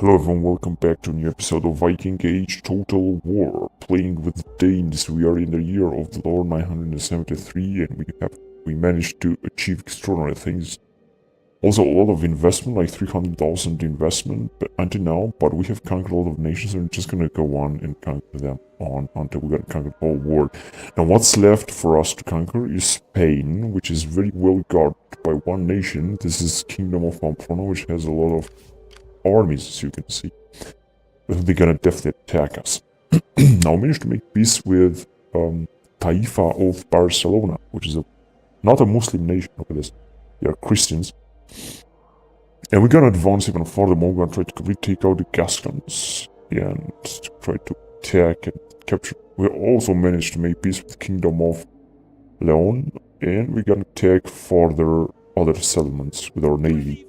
Hello everyone, welcome back to a new episode of Viking Age Total War. Playing with the Danes, we are in the year of the Lord 973 and we managed to achieve extraordinary things. Also a lot of investment, like 300,000 investment until now, but we have conquered a lot of nations and we're just gonna go on and conquer them until we gotta conquer the whole world. Now what's left for us to conquer is Spain, which is very well guarded by one nation. This is Kingdom of Pamplona, which has a lot of armies, as you can see. They're gonna definitely attack us. Now we managed to make peace with Taifa of Barcelona, which is not a Muslim nation. Look at this. They are Christians. And we're gonna advance even further more. We're gonna try to retake out the Gascons and try to attack and capture. We also managed to make peace with the Kingdom of Leon, and we're gonna attack further other settlements with our navy.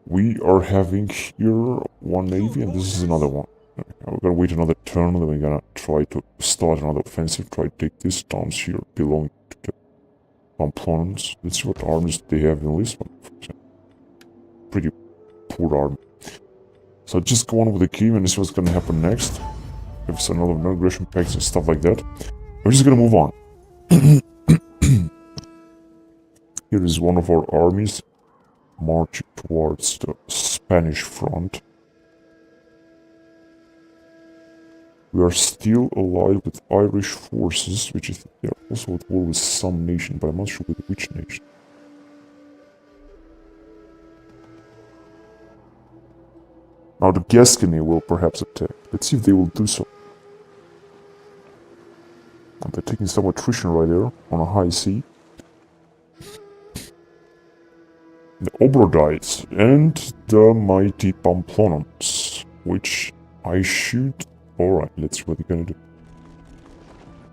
We are having here one navy, and this is another one. We're gonna wait another turn, then we're gonna try to start another offensive, try to take these towns here belonging to the Pamplonans. Let's see what armies they have in this one, for example. Pretty poor army. So just go on with the game and see what's gonna happen next. If it's another non-aggression pacts and stuff like that. We're just gonna move on. Here is one of our armies marching towards the Spanish front. We are still allied with Irish forces, which is they are also at war with some nation, but I'm not sure with which nation. Now the Gascony will perhaps attack. Let's see if they will do so. And they're taking some attrition right there on a high sea. The Obrodites and the mighty Pamplonans, which I should... Alright, let's see what they're gonna do.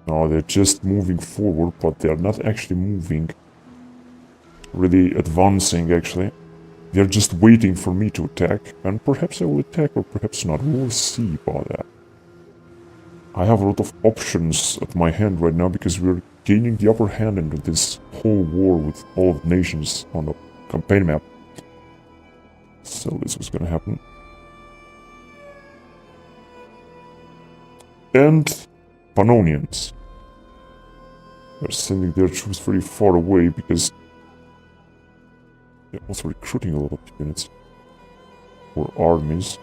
No, they're just moving forward, but they're not actually moving. Really advancing, actually. They're just waiting for me to attack, and perhaps I will attack, or perhaps not. We'll see about that. I have a lot of options at my hand right now, because we're gaining the upper hand into this whole war with all of the nations on the campaign map. So this was gonna happen. And Pannonians. They're sending their troops very far away because they're also recruiting a lot of units for armies.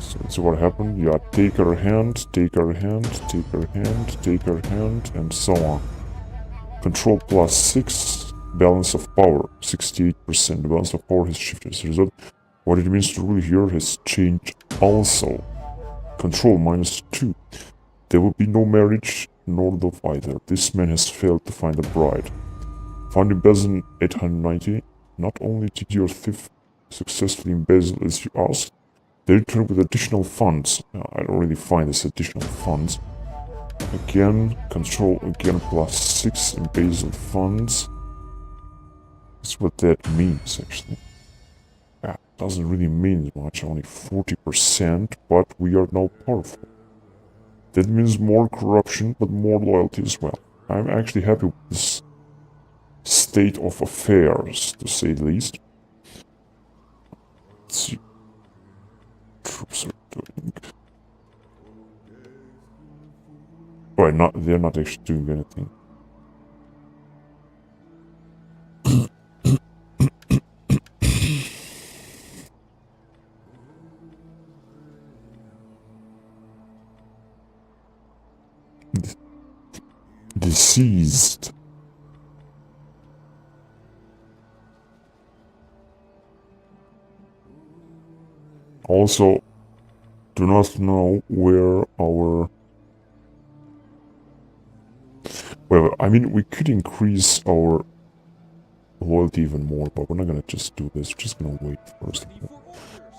So let's see what happened. Yeah, take our hand, take our hand, take our hand, take our hand, and so on. Control +6, balance of power 68%. The balance of power has shifted as a result. What it means to rule here has changed also. Control -2. There will be no marriage, nor love either. This man has failed to find a bride. Found in Basil 890. Not only did your thief successfully embezzle as you asked, they returned with additional funds. I don't really find this additional funds. Again, control again +6 embezzled funds. That's what that means, actually. That doesn't really mean much, only 40%, but we are now powerful. That means more corruption, but more loyalty as well. I'm actually happy with this state of affairs, to say the least. Let's see. Troops are doing... Right, they're not actually doing anything. Deceased. Also, do not know where our... Well, I mean, we could increase our loyalty even more, but we're not gonna just do this. We're just gonna wait first.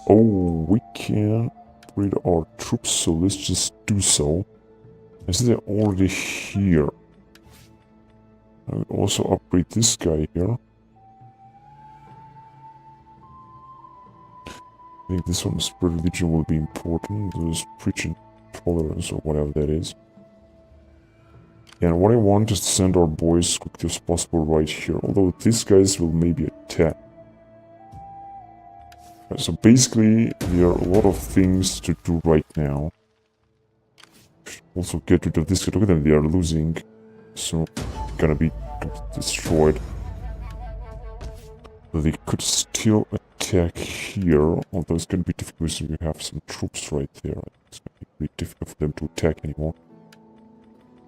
Oh, we can upgrade our troops, so let's just do so. I see they're already here. I will also upgrade this guy here. I think this one's spread religion will be important. There's preaching tolerance or whatever that is. And what I want is to send our boys as quickly as possible right here. Although these guys will maybe attack. So basically, there are a lot of things to do right now. Also get rid of this. Look at them, they are losing. So, gonna be destroyed. They could still attack here, although it's gonna be difficult because you have some troops right there. It's gonna be pretty difficult for them to attack anymore.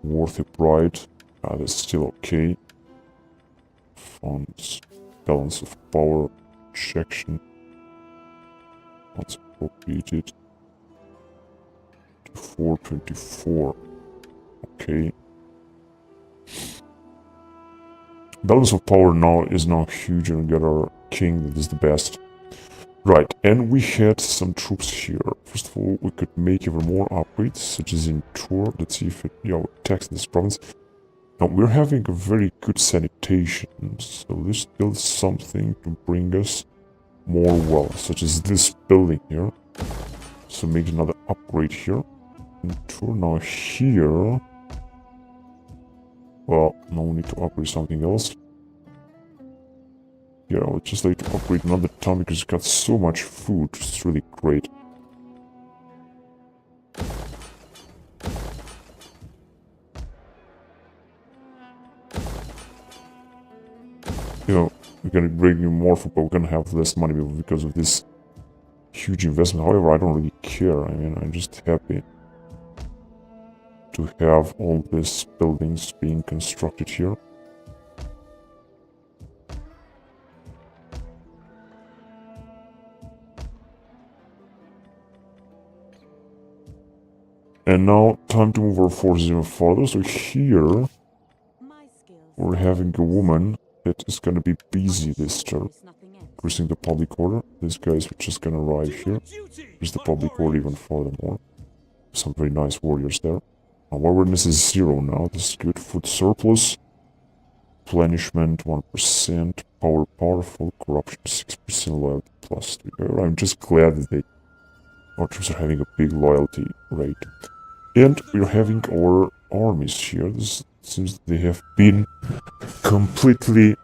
Worthy Pride, that's still okay. Funds, balance of power, rejection. Once appropriated. 424. Okay. Balance of power now is huge, and we got our king that is the best. Right, and we had some troops here. First of all, we could make even more upgrades, such as in Tour. Let's see if it attacks this province. Now, we're having a very good sanitation, so let's build something to bring us more wealth, such as this building here. So make another upgrade here. In Tour, now here... Well, now we need to upgrade something else. Yeah, I would just like to upgrade another town because it's got so much food. It's really great. We're gonna bring you more food, but we're gonna have less money because of this huge investment. However, I don't really care. I mean, I'm just happy to have all these buildings being constructed here. And now, time to move our forces even farther. So here, we're having a woman that is gonna be busy this turn. Increasing the public order. These guys are just gonna arrive here. Increase the public order even furthermore. Some very nice warriors there. Awareness is 0 now. This is good. Food surplus. Replenishment 1%. Power powerful. Corruption 6%. Loyalty plus 3. I'm just glad that our troops are having a big loyalty rate. And we're having our armies here. This seems they have been completely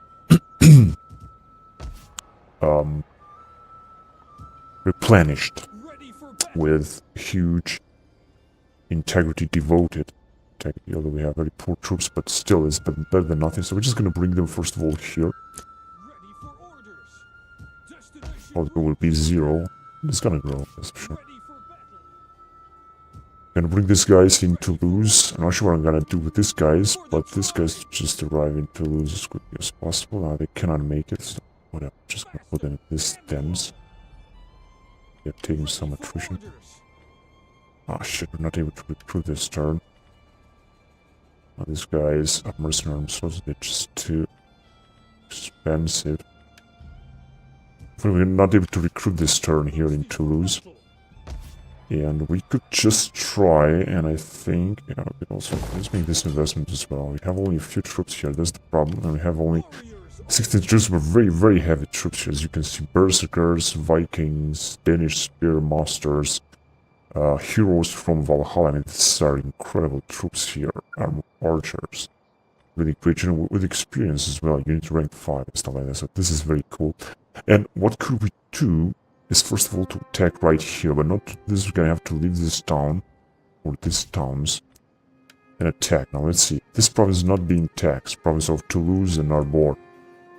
replenished with huge integrity devoted. Although we have very poor troops, but still it's better than nothing. So we're just going to bring them first of all here. Although it will be 0. It's going to grow, that's for sure. I'm going to bring these guys in Toulouse. I'm not sure what I'm going to do with these guys, but these guys just arrive in Toulouse as quickly as possible. Now they cannot make it, so whatever. Just going to put them in this dens. They're taking some attrition. Ah, shit, we're not able to recruit this turn. Now, these guys are mercenary themselves, they're just too expensive. We're not able to recruit this turn here in Toulouse. And we could just try, and I think, we can also, let's make this investment as well. We have only a few troops here, that's the problem, and we have only 16 troops, but very, very heavy troops here. As you can see, Berserkers, Vikings, Danish Spear Masters, heroes from Valhalla. I mean, these are incredible troops here. Archers. Really great, with experience as well. You need to rank 5 and stuff like that, so this is very cool. And what could we do is first of all to attack right here, but not this. We're gonna have to leave this town, or these towns, and attack. Now let's see. This province is not being taxed. Province of Toulouse and Narbonne.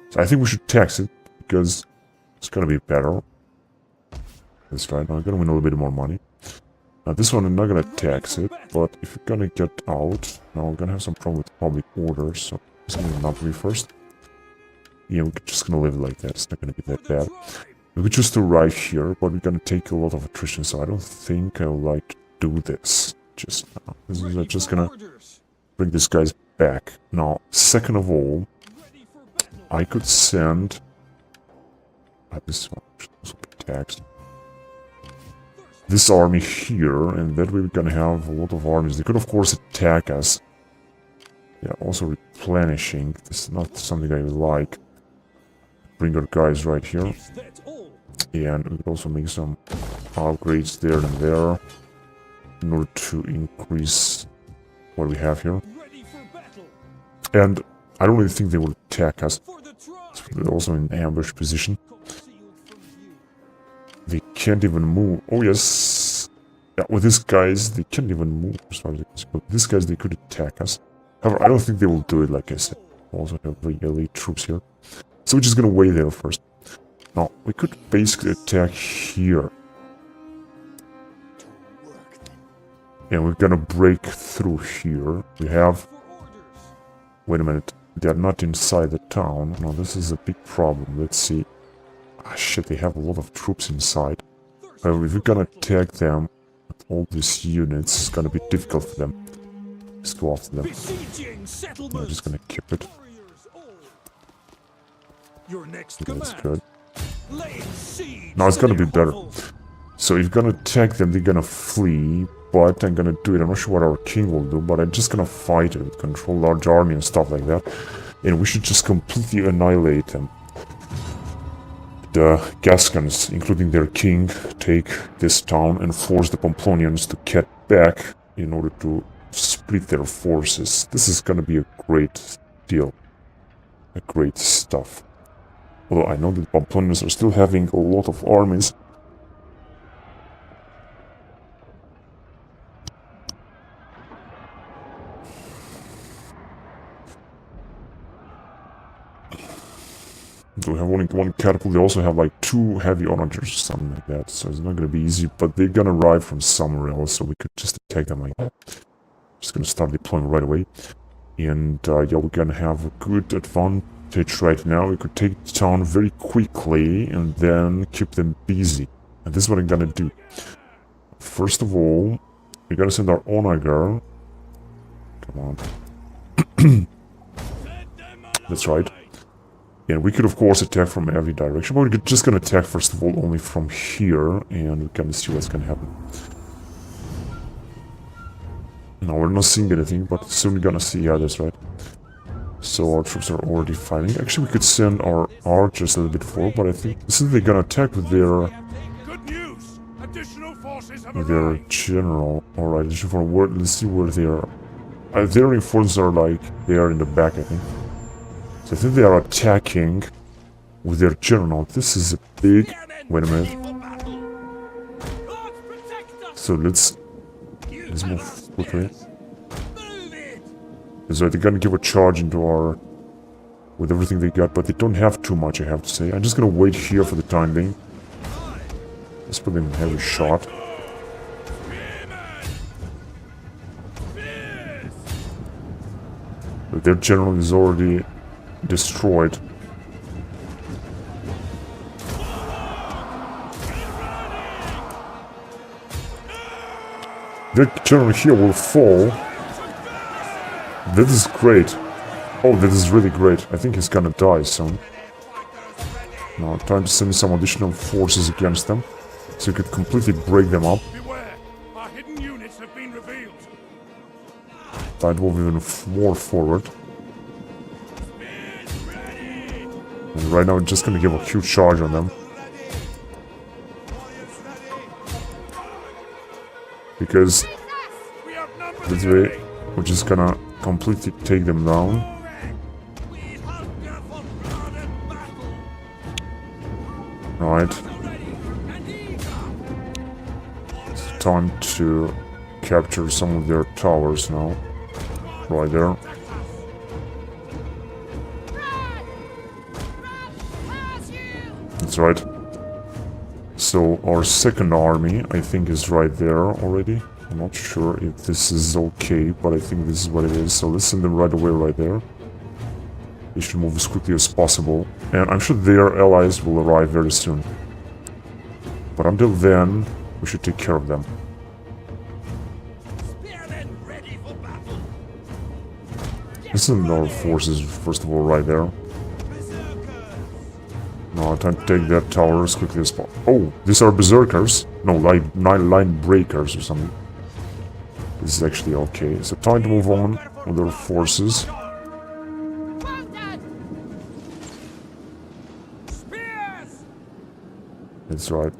So I think we should tax it, because it's gonna be better. That's right, now I'm gonna win a little bit more money. Now this one I'm not gonna tax it, but if you're gonna get out, now we're gonna have some problem with public order, so it's gonna not be first. Yeah, we're just gonna leave it like that, it's not gonna be that bad. We could just arrive here, but we're gonna take a lot of attrition, so I don't think I would like to do this just now. This is just gonna bring these guys back. Now, second of all, I could send... this one should also be taxed. This army here, and that way we're gonna have a lot of armies. They could of course attack us. Yeah, also replenishing. This is not something I like. Bring our guys right here. And we could also make some upgrades there and there in order to increase what we have here. And I don't really think they will attack us. So they're also in ambush position. They can't even move. Oh yes. Yeah, with these guys, they can't even move as far as I can see. But these guys, they could attack us. However, I don't think they will do it, like I said. We also have very elite troops here. So we're just gonna wait there first. Now, we could basically attack here. And we're gonna break through here. We have... Wait a minute. They are not inside the town. No, this is a big problem. Let's see. Ah, shit, they have a lot of troops inside. However, if we're gonna attack them with all these units, it's gonna be difficult for them. Let's go after them. I'm just gonna keep it. That's good. Now it's gonna be better. So if you're gonna attack them, they're gonna flee. But I'm gonna do it. I'm not sure what our king will do, but I'm just gonna fight it, control large army and stuff like that. And we should just completely annihilate them. The Gascons, including their king, take this town and force the Pamplonians to get back in order to split their forces. This is gonna be a great deal. A great stuff. Although I know that Pamplonians are still having a lot of armies. They have only one catapult. They also have like 2 heavy onagers or something like that. So it's not going to be easy. But they're going to arrive from somewhere else. So we could just attack them like that. Just going to start deploying right away. And yeah, we're going to have a good advantage right now. We could take the town very quickly and then keep them busy. And this is what I'm going to do. First of all, we're going to send our onager. Come on. That's right. And we could, of course, attack from every direction, but we're just going to attack, first of all, only from here, and we can see what's going to happen. Now, we're not seeing anything, but soon we're going to see, yeah, that's right. So our troops are already fighting. Actually, we could send our archers a little bit forward, but I think this is they're going to attack with their general. Alright, let's see where they are. Their reinforcements are like, they are in the back, I think. So I think they are attacking with their general. This is a big... Wait a minute. So let's move quickly. So they're gonna give a charge into our... with everything they got, but they don't have too much, I have to say. I'm just gonna wait here for the time being. Let's put them in heavy shot. But their general is already... destroyed. Their general here will fall. This is great. Oh, this is really great. I think he's gonna die soon. Now, time to send some additional forces against them, so we could completely break them up. I'd move even more forward. And right now, we're just gonna give a huge charge on them. Because this way, we're just gonna completely take them down. Right. It's time to capture some of their towers now. Right there. That's right. So our second army, I think, is right there already. I'm not sure if this is okay, but I think this is what it is. So let's send them right away right there. They should move as quickly as possible. And I'm sure their allies will arrive very soon. But until then, we should take care of them. Let's send our forces, first of all, right there. Now, time to take that tower as quickly as possible. Oh, these are berserkers. No, line breakers or something. This is actually okay. So time to move on with our forces. That's right.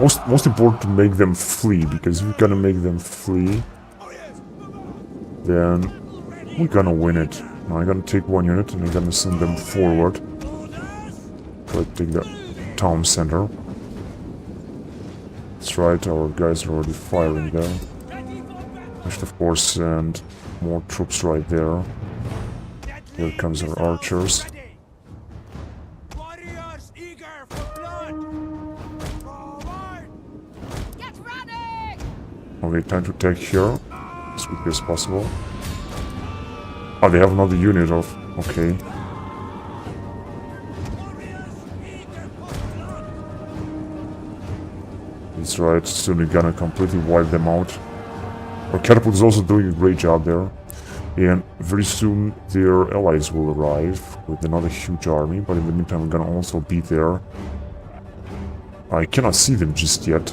Most important to make them flee, because if we're gonna make them flee, then we're gonna win it. Now I'm gonna take one unit and I'm gonna send them forward. Try to take that town center. That's right, our guys are already firing there. I should of course send more troops right there. Here comes our archers. Warriors eager for blood. Forward. Get ready. Okay, time to take here as quickly as possible. Oh, they have another unit of... okay. That's right, soon we're gonna completely wipe them out. Our catapult is also doing a great job there. And very soon their allies will arrive with another huge army, but in the meantime we're gonna also be there. I cannot see them just yet.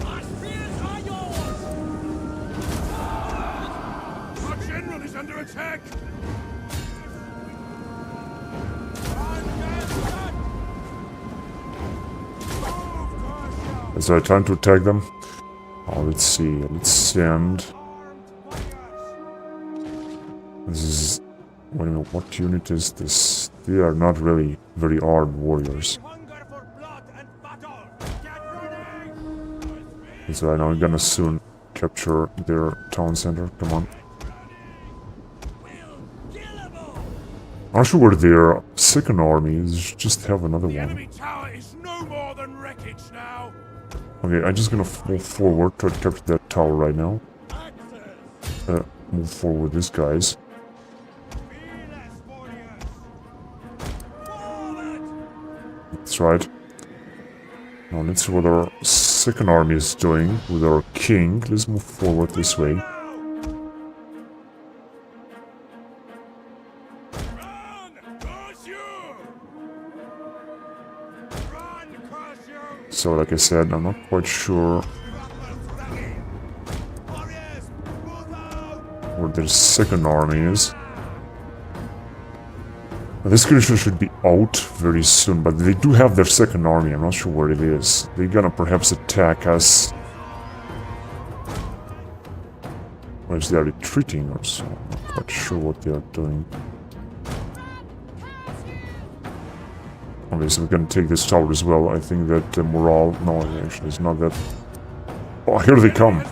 Our spears are yours. Our general is under attack. Is there time to attack them? Oh, let's see. Let's send... this is... wait a minute, what unit is this? They are not really very armed warriors. Hunger for blood and battle. Get ready. So I know we're gonna soon capture their town center. Come on. I'm not sure where their second army is. Just have another The one. enemy tower is no more than wreckage now. Okay, I'm just gonna move forward, try to capture that tower right now. Move forward with these guys. That's right. Now let's see what our second army is doing with our king. Let's move forward this way. So like I said, I'm not quite sure where their second army is. Now, this creature should be out very soon, but they do have their second army. I'm not sure where it is. They're gonna perhaps attack us. Or is they retreating or so? I'm not quite sure what they are doing. Okay, so we're gonna take this tower as well. I think that morale... no, actually, it's not that... oh, here they come!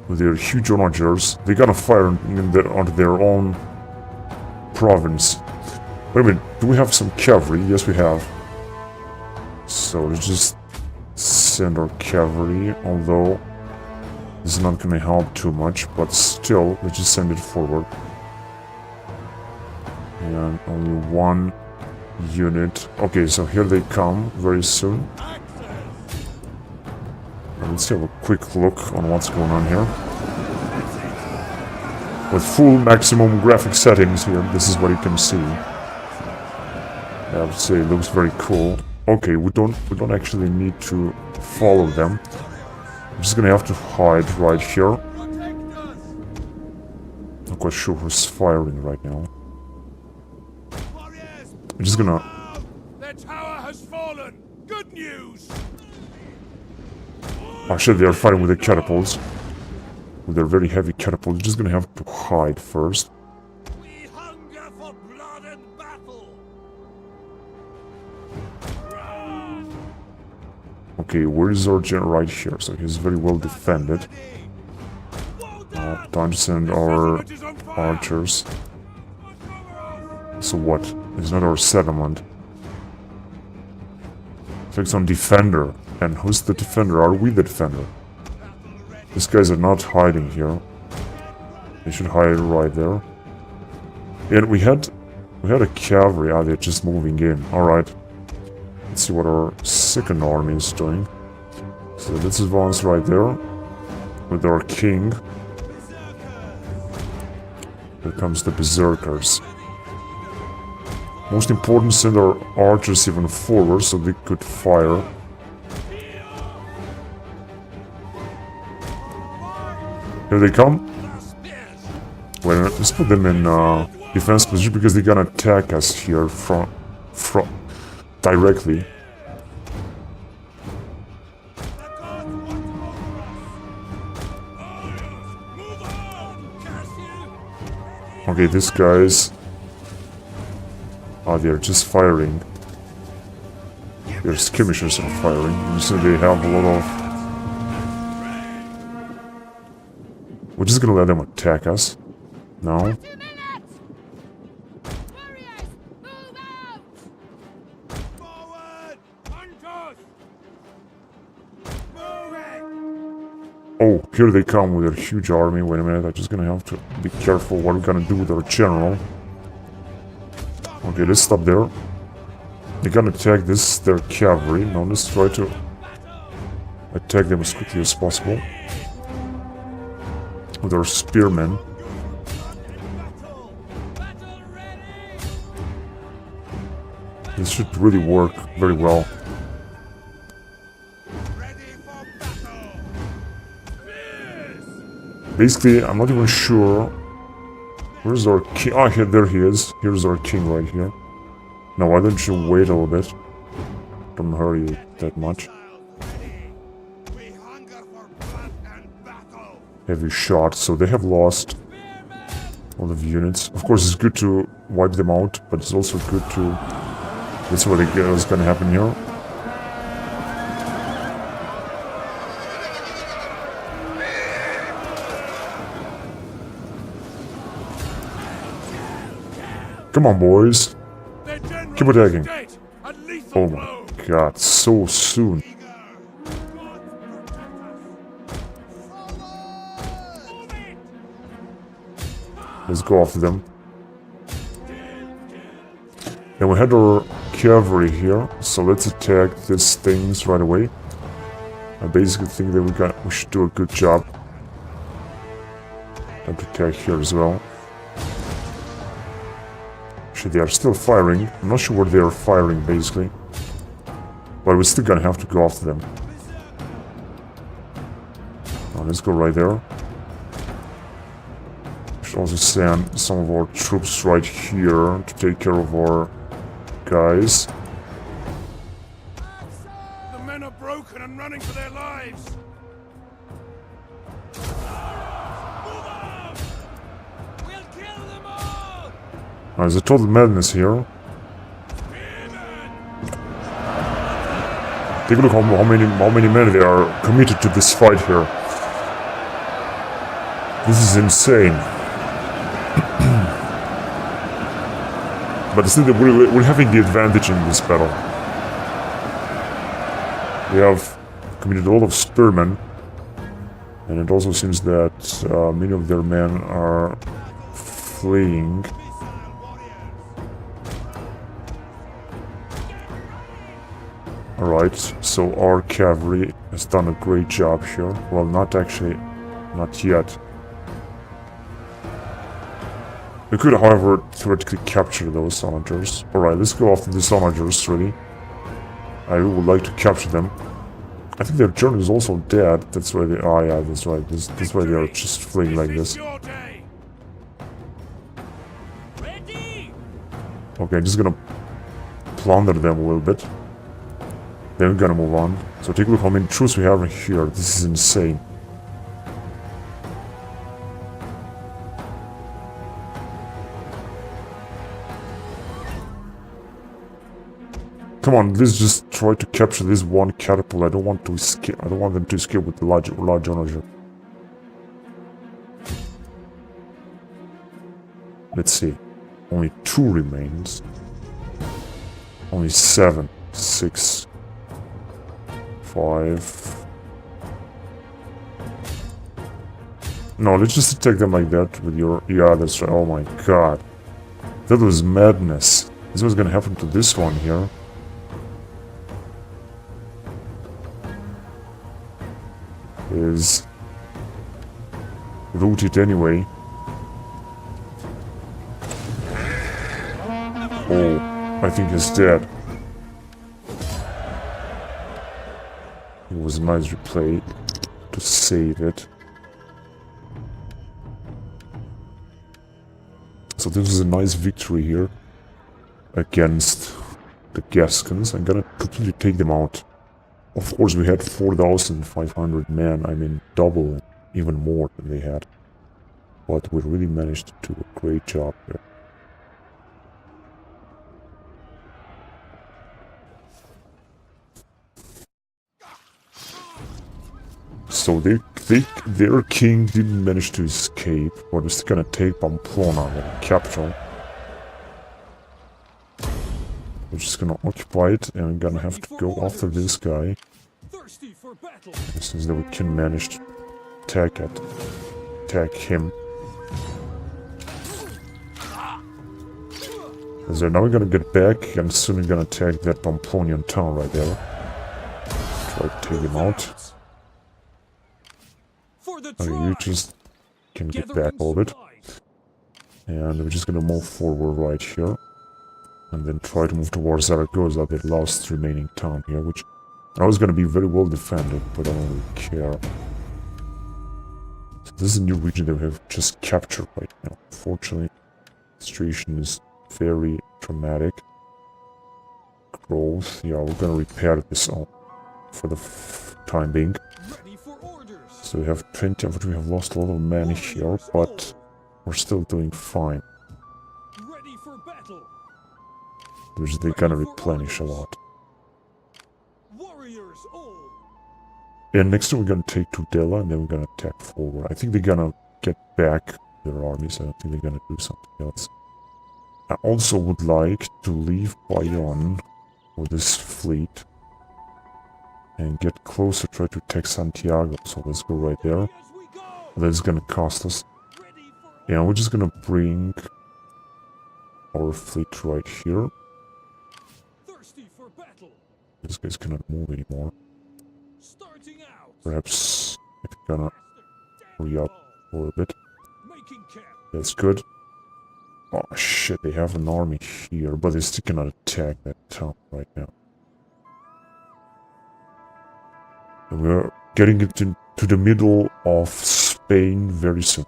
With their huge onagers. They're gonna fire onto their own province. Wait a minute, do we have some cavalry? Yes, we have. So let's just send our cavalry, although this is not gonna help too much, but still, let's just send it forward. And only one unit. Okay, so here they come very soon. Now let's have a quick look on what's going on here. With full maximum graphic settings here, this is what you can see. I would say it looks very cool. Okay, we don't actually need to follow them. I'm just gonna have to hide right here. Not quite sure who's firing right now. I'm just gonna... their tower has fallen. Good news. actually, they are fighting with their catapults. With their very heavy catapults. I'm just gonna have to hide first. We hunger for blood and battle. Okay, where is our general? Right here, so he's very well defended. Time to send our archers. So what? It's not our settlement. It's on defender. And who's the defender? Are we the defender? These guys are not hiding here. They should hide right there. And we had a cavalry. Ah, they're just moving in. Alright. Let's see what our second army is doing. So let's advance right there. With our king. Here comes the berserkers. Most important, send our archers even forward so they could fire. Here they come. Wait a minute, let's put them in defense position because they're gonna attack us here from directly. Okay, these guys Oh, they're just firing. Their skirmishers are firing. You see they have a lot of... We're just gonna let them attack us. No. 2 minutes! Warriors, move out! Forward! Hunters! Moving! Oh, here they come with their huge army. Wait a minute, I'm just gonna have to be careful what we're gonna do with our general. Okay, let's stop there. They're gonna attack this, their cavalry. Now let's try to attack them as quickly as possible. With our spearmen. This should really work very well. Basically, I'm not even sure. Where's our king? Oh, here, there he is. Here's our king right here. Now, why don't you wait a little bit? Don't hurry that much. Heavy shot, so they have lost a lot of units. Of course, it's good to wipe them out, but it's also good to... That's what is gonna happen here. Come on, boys. Keep attacking. Oh my god, so soon. Let's go after them. Then we had our cavalry here, so let's attack these things right away. I basically think that we should do a good job. And attack here as well. Actually, they are still firing. I'm not sure where they are firing, basically. But we're still gonna have to go after them. Now, let's go right there. Should also send some of our troops right here to take care of our guys. The men are broken and running for their lives. We'll kill them all. There's a total madness here. Take a look how many men they are committed to this fight here. This is insane. But still, we're having the advantage in this battle. We have committed a lot of spearmen, and it also seems that many of their men are fleeing. Alright, so our cavalry has done a great job here. Well, not yet. We could, however, theoretically capture those onagers. Alright, let's go after these onagers, really. I would like to capture them. I think their general is also dead. That's why they... Oh yeah, that's right. That's why they are just fleeing like this. Okay, I'm just gonna plunder them a little bit. Then we're gonna move on. So take a look how many troops we have here. This is insane. Come on, let's just try to capture this one catapult. I don't want to escape. I don't want them to escape with the large onager. Let's see. Only 2 remains. Only 7, 6, 5. No, let's just attack them like that with your... Yeah, that's right. Oh my god. That was madness. This was gonna happen to this one here. Is rooted anyway. Oh, I think he's dead. It was a nice replay to save it. So this is a nice victory here against the Gascons. I'm gonna completely take them out. Of course, we had 4,500 men, I mean double, even more than they had. But we really managed to do a great job here. So their king didn't manage to escape, but is gonna take Pamplona, the capital. We're just gonna occupy it, and we're gonna have to go after this guy. Since that we can manage to attack him. So now we're gonna get back, and soon we're gonna attack that Pamplonian town right there. Try to take him out. Okay, you just can get back a little bit. And we're just gonna move forward right here. And then try to move towards Zaragoza, the last remaining town here, which I know is gonna be very well defended, but I don't really care. So this is a new region that we have just captured right now. Unfortunately, the situation is very dramatic. Growth, yeah, we're gonna repair this all for the time being. So we have 20, but we have lost a lot of men here, but we're still doing fine. Which they're gonna replenish a lot. And next time we're gonna take Tudela, and then we're gonna attack forward. I think they're gonna get back their armies. I don't think they're gonna do something else. I also would like to leave Bayonne with this fleet and get closer, try to attack Santiago. So let's go right there. That's gonna cost us. Yeah, we're just gonna bring our fleet right here. This guy's cannot move anymore. Perhaps if you're gonna hurry up for a bit. That's good. Oh shit, they have an army here, but they still cannot attack that town right now. And we're getting it to the middle of Spain very soon.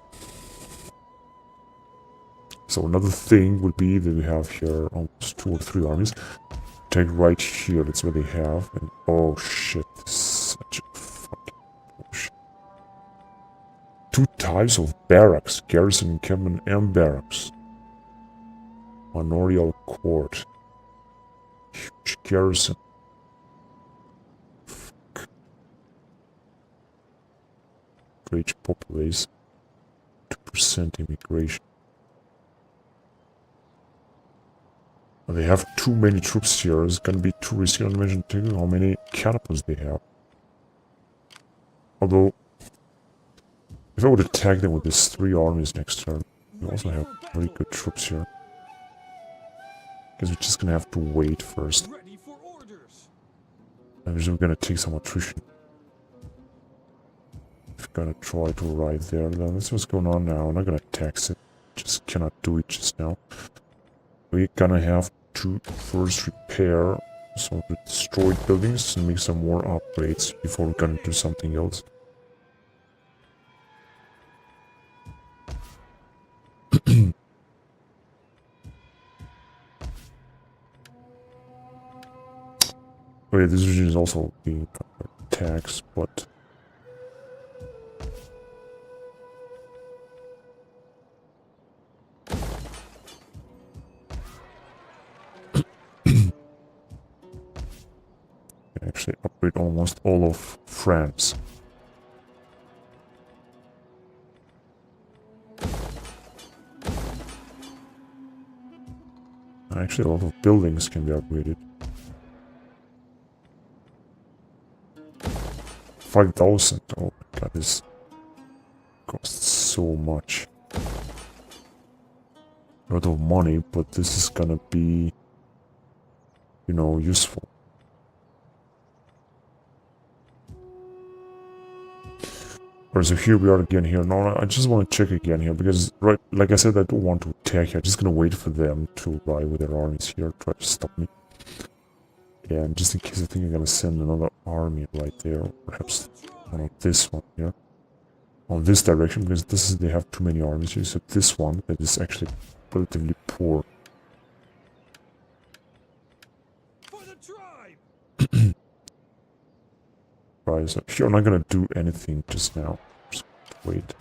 So another thing would be that we have here almost 2 or 3 armies. Take right here, that's where they have. And oh shit, this is such a fucking bullshit. 2 types of barracks, garrison encampment and barracks. Manorial court. Huge garrison. Fuck. Great populace. 2% immigration. They have too many troops here. It's gonna be too risky. Not to mention taking how many catapults they have. Although, if I would attack them with these 3 armies next turn, we also have very good troops here. Because we're just gonna have to wait first. And we're just gonna take some attrition. If we're gonna try to arrive there, then that's what's going on now. I'm not gonna tax it. Just cannot do it just now. We're gonna have to first repair some of the destroyed buildings and make some more upgrades before we're gonna do something else. Oh yeah, this region is also being taxed, but actually upgrade almost all of France. Actually, a lot of buildings can be upgraded. 5,000. Oh my god, this costs so much. A lot of money, but this is gonna be, you know, useful. Alright, so here we are again here. No, I just want to check again here, because, right, like I said, I don't want to attack here. I'm just gonna wait for them to arrive with their armies here, try to stop me. And just in case, I think I'm gonna send another army right there, perhaps one of this one here. On this direction, because this is, they have too many armies here, so this one that is actually relatively poor. Right, so here I'm not gonna do anything just now. Just wait.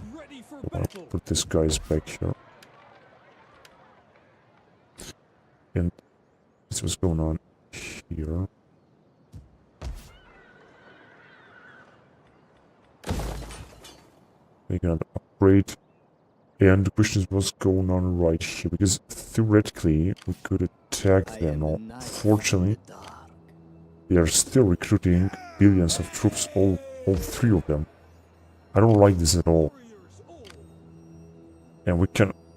I want to put these guys back here. And this was going on here. Make another upgrade. And the question is what's going on right here, because theoretically we could attack them. Now, fortunately, they are still recruiting billions of troops, all three of them. I don't like this at all. And we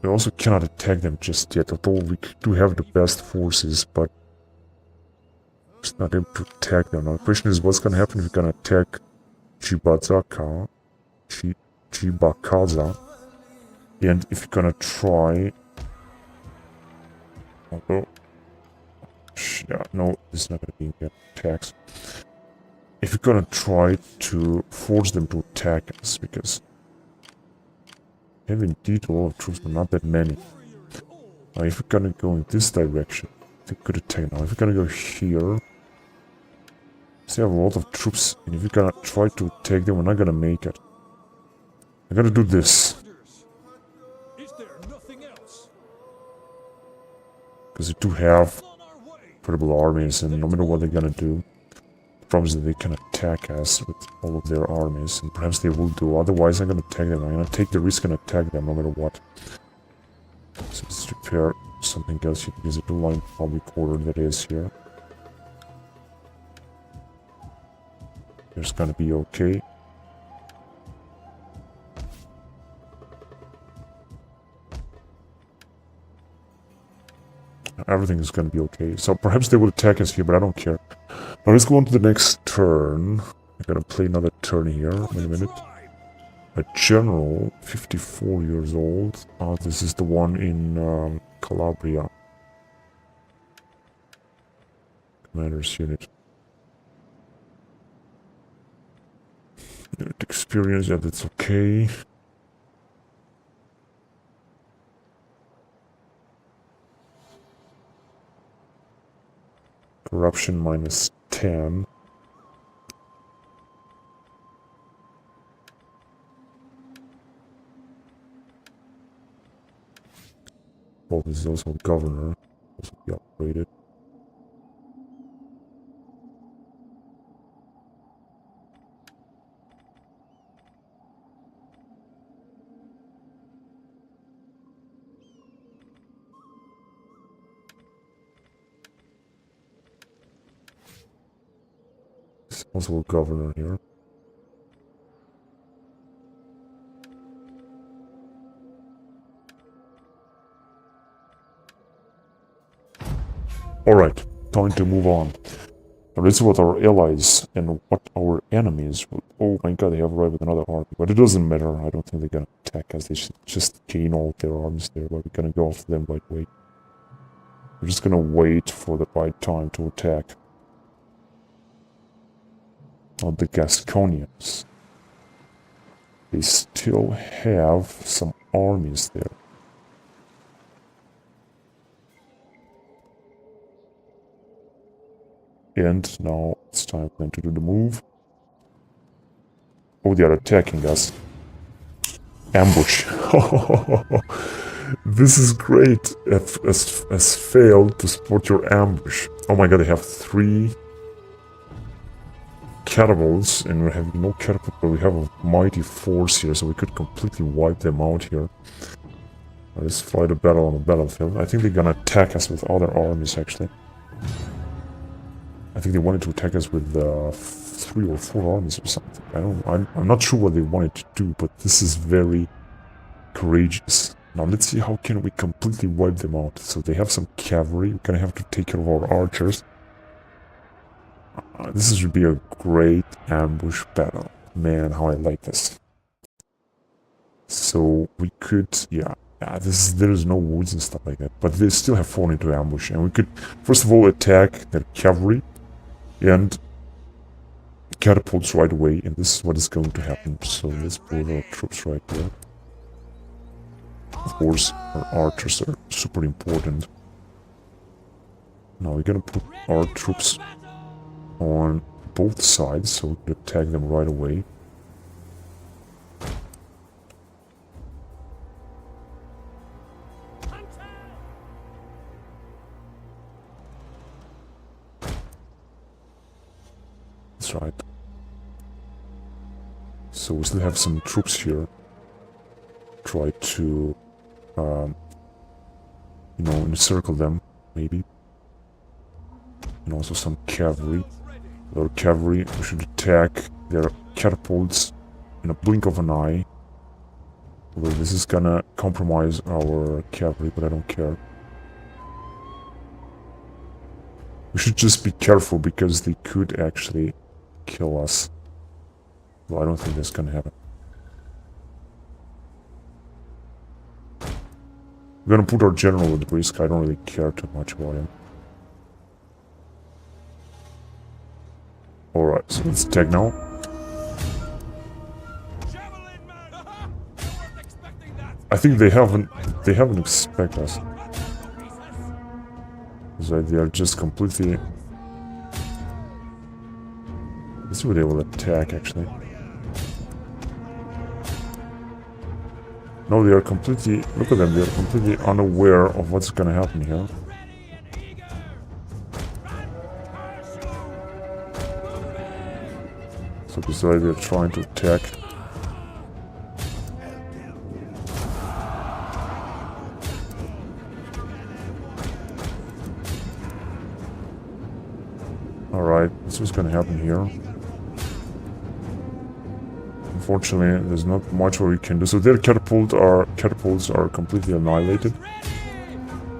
also cannot attack them just yet, although we do have the best forces, but just not able to attack them. Now the question is what's gonna happen if we're gonna attack Chibakaza. And if you're gonna try... Although... Yeah, no, this is not gonna be attacks. If you're gonna try to force them to attack us, because we have indeed a lot of troops, but not that many. Now, if we're gonna go in this direction, they could attack. Now, if we're gonna go here, they have a lot of troops, and if we're gonna try to attack them, we're not gonna make it. I'm gonna do this. Because they do have incredible armies, and no matter what they're gonna do, the problem is that they can attack us with all of their armies, and perhaps they will do. Otherwise, I'm gonna attack them. I'm gonna take the risk and attack them no matter what. So let's repair something else here, because I do like public order that is here. It's gonna be okay. Everything is going to be okay. So perhaps they will attack us here, but I don't care. Now let's go on to the next turn. I'm going to play another turn here. Wait a minute. A general, 54 years old. This is the one in Calabria. Commander's unit. Unit experience, yeah, that's okay. Corruption -10. Oh, this is also governor. Also be upgraded. Also a governor here. Alright, time to move on. Now let's see what our allies and what our enemies will... Oh my god, they have arrived with another army. But it doesn't matter, I don't think they're gonna attack us. They should just gain all their armies there, but we're gonna go after them right away. We're just gonna wait for the right time to attack. Now the Gasconians. They still have some armies there. And now it's time for them to do the move. Oh, they are attacking us. Ambush. This is great. Has failed to support your ambush. Oh my god, they have 3 catapults, and we have no catapult, but we have a mighty force here, so we could completely wipe them out here. Let's fight a battle on the battlefield. I think they're gonna attack us with other armies, actually. I think they wanted to attack us with 3 or 4 armies or something. I'm not sure what they wanted to do, but this is very courageous. Now let's see how can we completely wipe them out. So they have some cavalry. We're gonna have to take care of our archers. This should be a great ambush battle. Man, how I like this. So we could, yeah, there's no woods and stuff like that, but they still have fallen into ambush, and we could first of all attack their cavalry and catapults right away, and this is what is going to happen. So let's put our troops right there. Of course, our archers are super important. Now we're gonna put our troops on both sides, so we can attack them right away. That's right. So we still have some troops here. try to, you know, encircle them, maybe. And also some cavalry. Their cavalry, we should attack their catapults in a blink of an eye. Well, this is gonna compromise our cavalry, but I don't care. We should just be careful because they could actually kill us. Well, I don't think that's gonna happen. We're gonna put our general at risk. I don't really care too much about him. Alright, so let's attack now. I think they haven't expected us. So they are just completely... Let's see what they will attack, actually. No, they are completely... Look at them, they are completely unaware of what's gonna happen here. So this is why they're trying to attack. Alright, this is gonna happen here. Unfortunately, there's not much we can do. So their catapults are completely annihilated.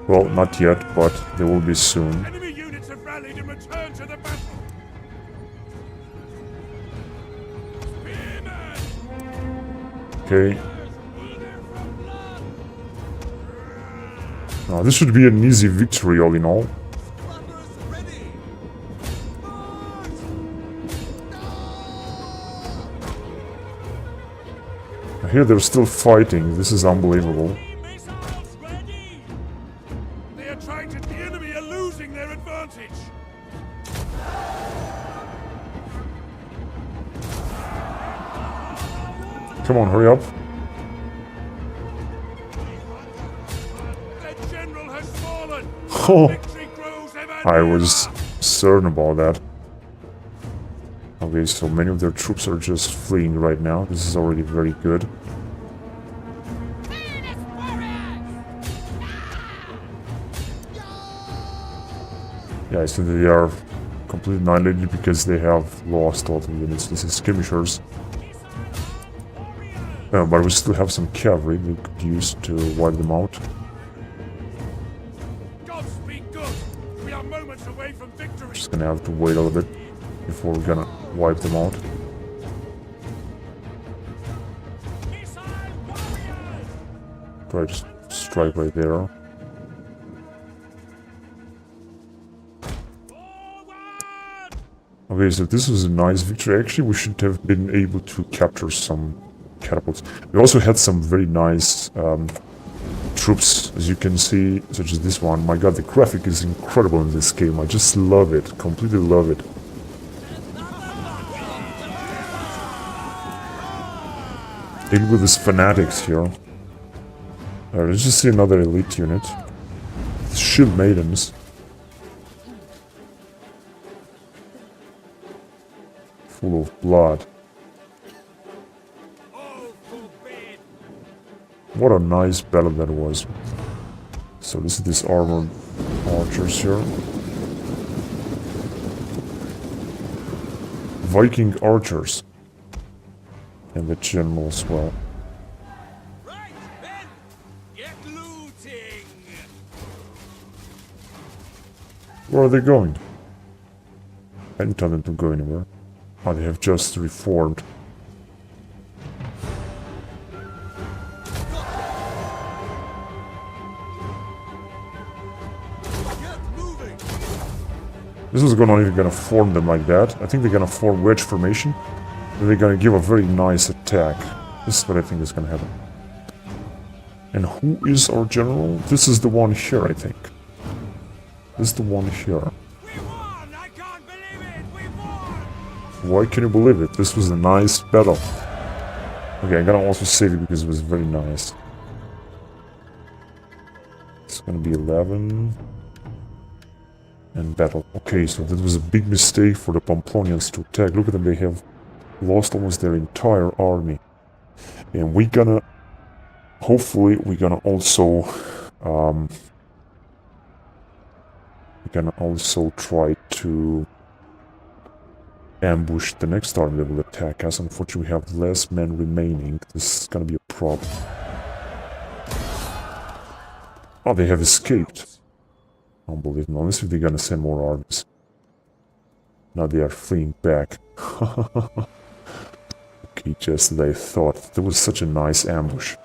Well, not yet, but they will be soon. Enemy units have rallied and returned to the battle. Okay. Now, this should be an easy victory, all in all. Here they're still fighting. This is unbelievable. Missiles ready. They are trying to. The enemy are losing their advantage. Come on, hurry up. Their general has fallen. Oh, Victory grows ever I nearer. was certain about that. Okay, so many of their troops are just fleeing right now. This is already very good. Yeah, so they are completely annihilated because they have lost all the units. This is skirmishers. But we still have some cavalry we could use to wipe them out. Godspeed good. We are moments away from victory. Just gonna have to wait a little bit before we're gonna wipe them out. Try to strike right there. Okay, so this was a nice victory. Actually, we should have been able to capture some catapults. We also had some very nice troops, as you can see, such as this one. My god, the graphic is incredible in this game. I just love it. Completely love it. Dealing with these fanatics here. Let's just see another elite unit. Shield maidens. Full of blood. What a nice battle that was. So this is this armored archers here. Viking archers. And the general as well. Right, men, get looting. Where are they going? I didn't tell them to go anywhere. Oh, they have just reformed. This is not even gonna form them like that. I think they're gonna form wedge formation. And they're gonna give a very nice attack. This is what I think is gonna happen. And who is our general? This is the one here, I think. This is the one here. We won! I can't believe it! We won! Why can you believe it? This was a nice battle. Okay, I'm gonna also save it because it was very nice. It's gonna be 11. And battle. Okay, so that was a big mistake for the Pamplonians to attack. Look at them, they have lost almost their entire army. And we're gonna hopefully we're gonna also try to ambush the next army that will attack us. Unfortunately, we have less men remaining. This is gonna be a problem. Oh, they have escaped. Unbelievable. Unless they're gonna send more armies. Now they are fleeing back. Okay, just as I thought. That was such a nice ambush.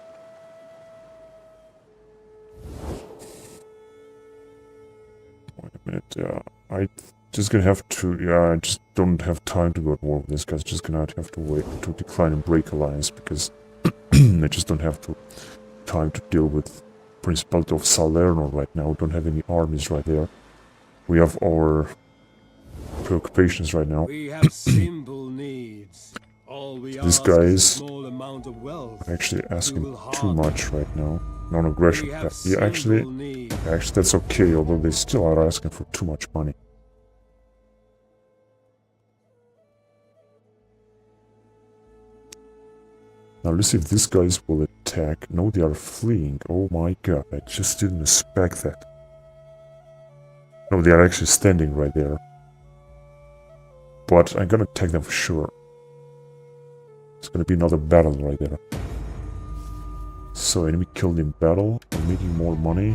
Wait a minute. I just gonna have to. Yeah, I just don't have time to go to war with this guy. Just gonna have to wait to decline and break alliance because I just don't have time to deal with Principality of Salerno right now. We don't have any armies right there. We have our preoccupations right now. We have simple needs. All we These ask guys is a small amount of wealth. are actually asking We will too harm much right now. Non-aggression We have pact. Yeah, actually simple needs. that's okay, although they still are asking for too much money. Now let's see if these guys will attack. No, they are fleeing. Oh my god, I just didn't expect that. No, they are actually standing right there. But I'm gonna attack them for sure. It's gonna be another battle right there. So, enemy killed in battle. We're making more money.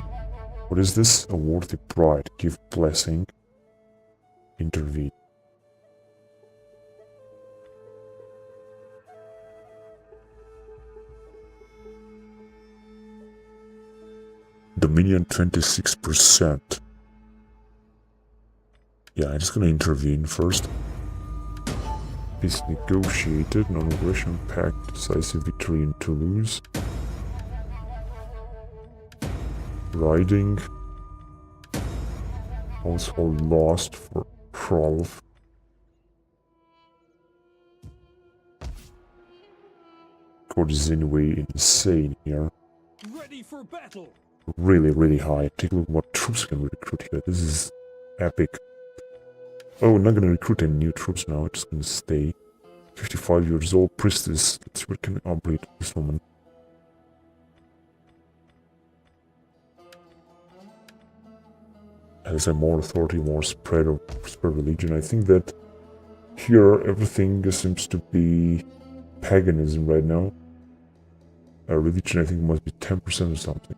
What is this? A worthy bride. Give blessing. Intervene. Dominion 26%. Yeah, I'm just gonna intervene first. Peace negotiated, non-aggression pact, decisive victory in Toulouse. Riding. Household lost for Prolf. Court is anyway insane here. Ready for battle. Really high. Take a look at what troops can we recruit here. This is epic. Oh, we're not gonna recruit any new troops now. We're just gonna stay. 55 years old, priestess. Let's see what can we upgrade this woman. Has a more authority, more spread religion. I think that here everything seems to be paganism right now. Religion I think must be 10% or something.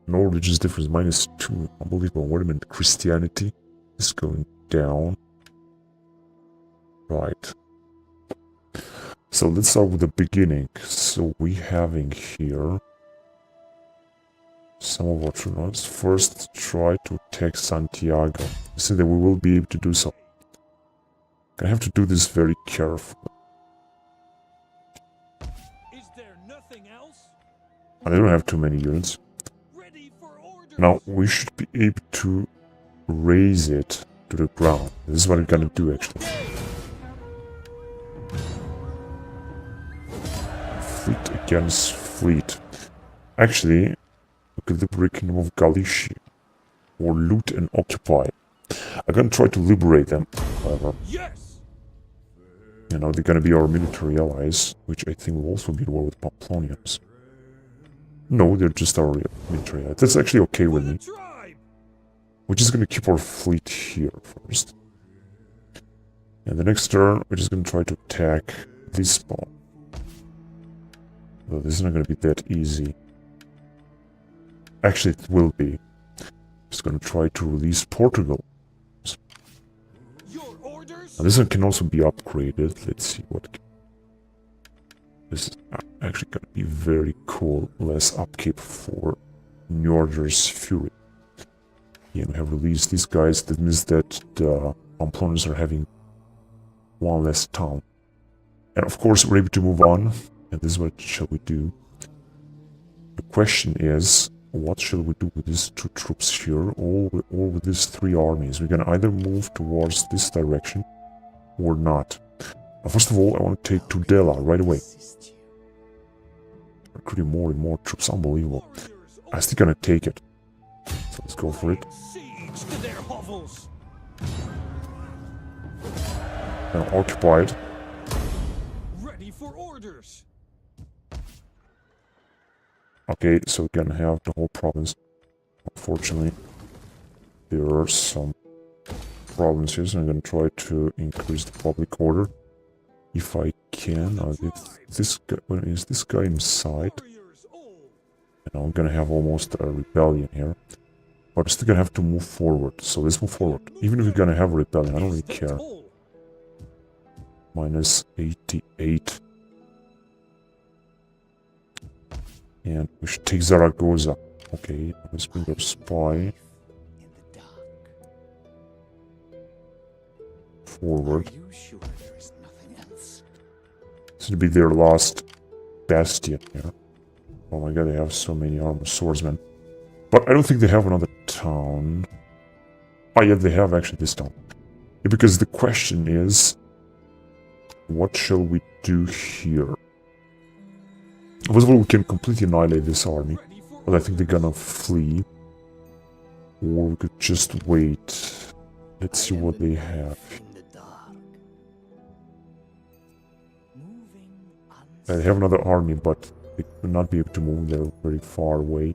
No religious difference, -2. Unbelievable. Wait a minute, Christianity is going down. Right. So let's start with the beginning. So we having here some of our troops. First try to attack Santiago. I think that we will be able to do so. I have to do this very carefully. Is there nothing else? I don't have too many units. Ready for orders. Now we should be able to raise it to the ground. This is what I'm gonna do actually. Fleet against fleet. Actually, we could liberate Kingdom of Galicia. Or loot and occupy. I'm gonna try to liberate them, however. Yes. You know, they're gonna be our military allies, which I think will also be at war with Pamplonians. No, they're just our military allies. That's actually okay with me. Tribe. We're just gonna keep our fleet here first. And the next turn, we're just gonna try to attack this spawn. Though this is not gonna be that easy. Actually, it will be. Just gonna try to release Portugal. Your orders. Now, this one can also be upgraded. Let's see what. This is actually gonna be very cool. Less upkeep for New Order's Fury. Yeah, we have released these guys. That means that the Pamplonians are having one less town. And of course, we're able to move on. And this is what shall we do? The question is, what shall we do with these 2 troops here, or with these 3 armies? We can either move towards this direction, or not. Now, first of all, I want to take Tudela right away. Recruiting more and more troops, unbelievable. I'm still gonna take it. So let's go for it. Siege to their hovels. Now occupy it. Ready for orders. Okay, so we're gonna have the whole province. Unfortunately, there are some problems here, so I'm gonna try to increase the public order if I can. This guy, well, is this guy inside? And I'm gonna have almost a rebellion here, but we're still gonna have to move forward. So let's move forward. Even if we're gonna have a rebellion, I don't really care. Minus 88. And we should take Zaragoza. Okay, let's bring our spy forward. This would be their last bastion here. Oh my god, they have so many armored swordsmen. But I don't think they have another town. Oh yeah, they have actually this town. Yeah, because the question is, what shall we do here? First of all, we can completely annihilate this army, but I think they're gonna flee. Or we could just wait. Let's see what they have. They have another army, but they will not be able to move. They're very far away.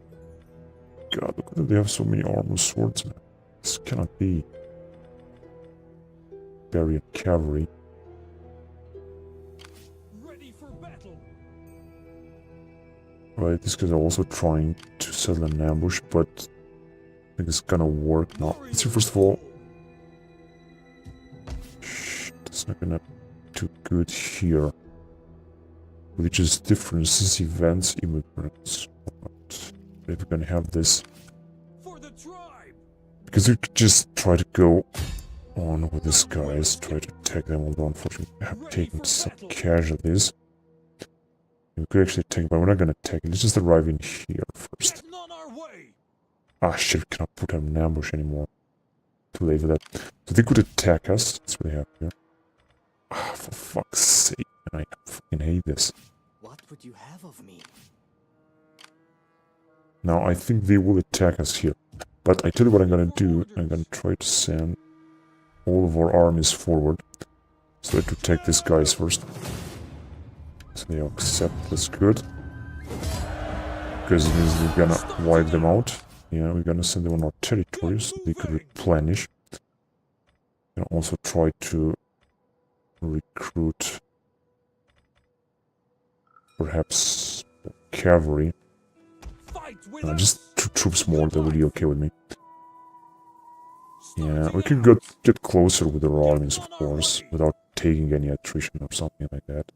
God, look at they have so many armored swordsmen. This cannot be. Barbarian cavalry. Right, these guys are also trying to set an ambush, but I think it's gonna work now. Let's see, first of all. Shh, that's not gonna be too good here. Religious differences, events, immigrants. But if we're gonna have this. Because we could just try to go on with these guys, try to attack them, although unfortunately we have taken some casualties. We could actually take, but we're not gonna attack. Let's just arrive in here first. Ah shit, we cannot put them in ambush anymore. Too late for that. So they could attack us. That's what we have here. Ah, for fuck's sake, man, I fucking hate this. What would you have of me? Now I think they will attack us here. But I tell you what I'm gonna do. I'm gonna try to send all of our armies forward. So to attack these guys first. So they accept that's good. Because it means we're gonna wipe them out. Yeah, we're gonna send them on our territory so they could replenish. And also try to recruit perhaps cavalry. Just 2 troops more, that would be okay with me. Yeah, we could get closer with our armies, of course, without taking any attrition or something like that.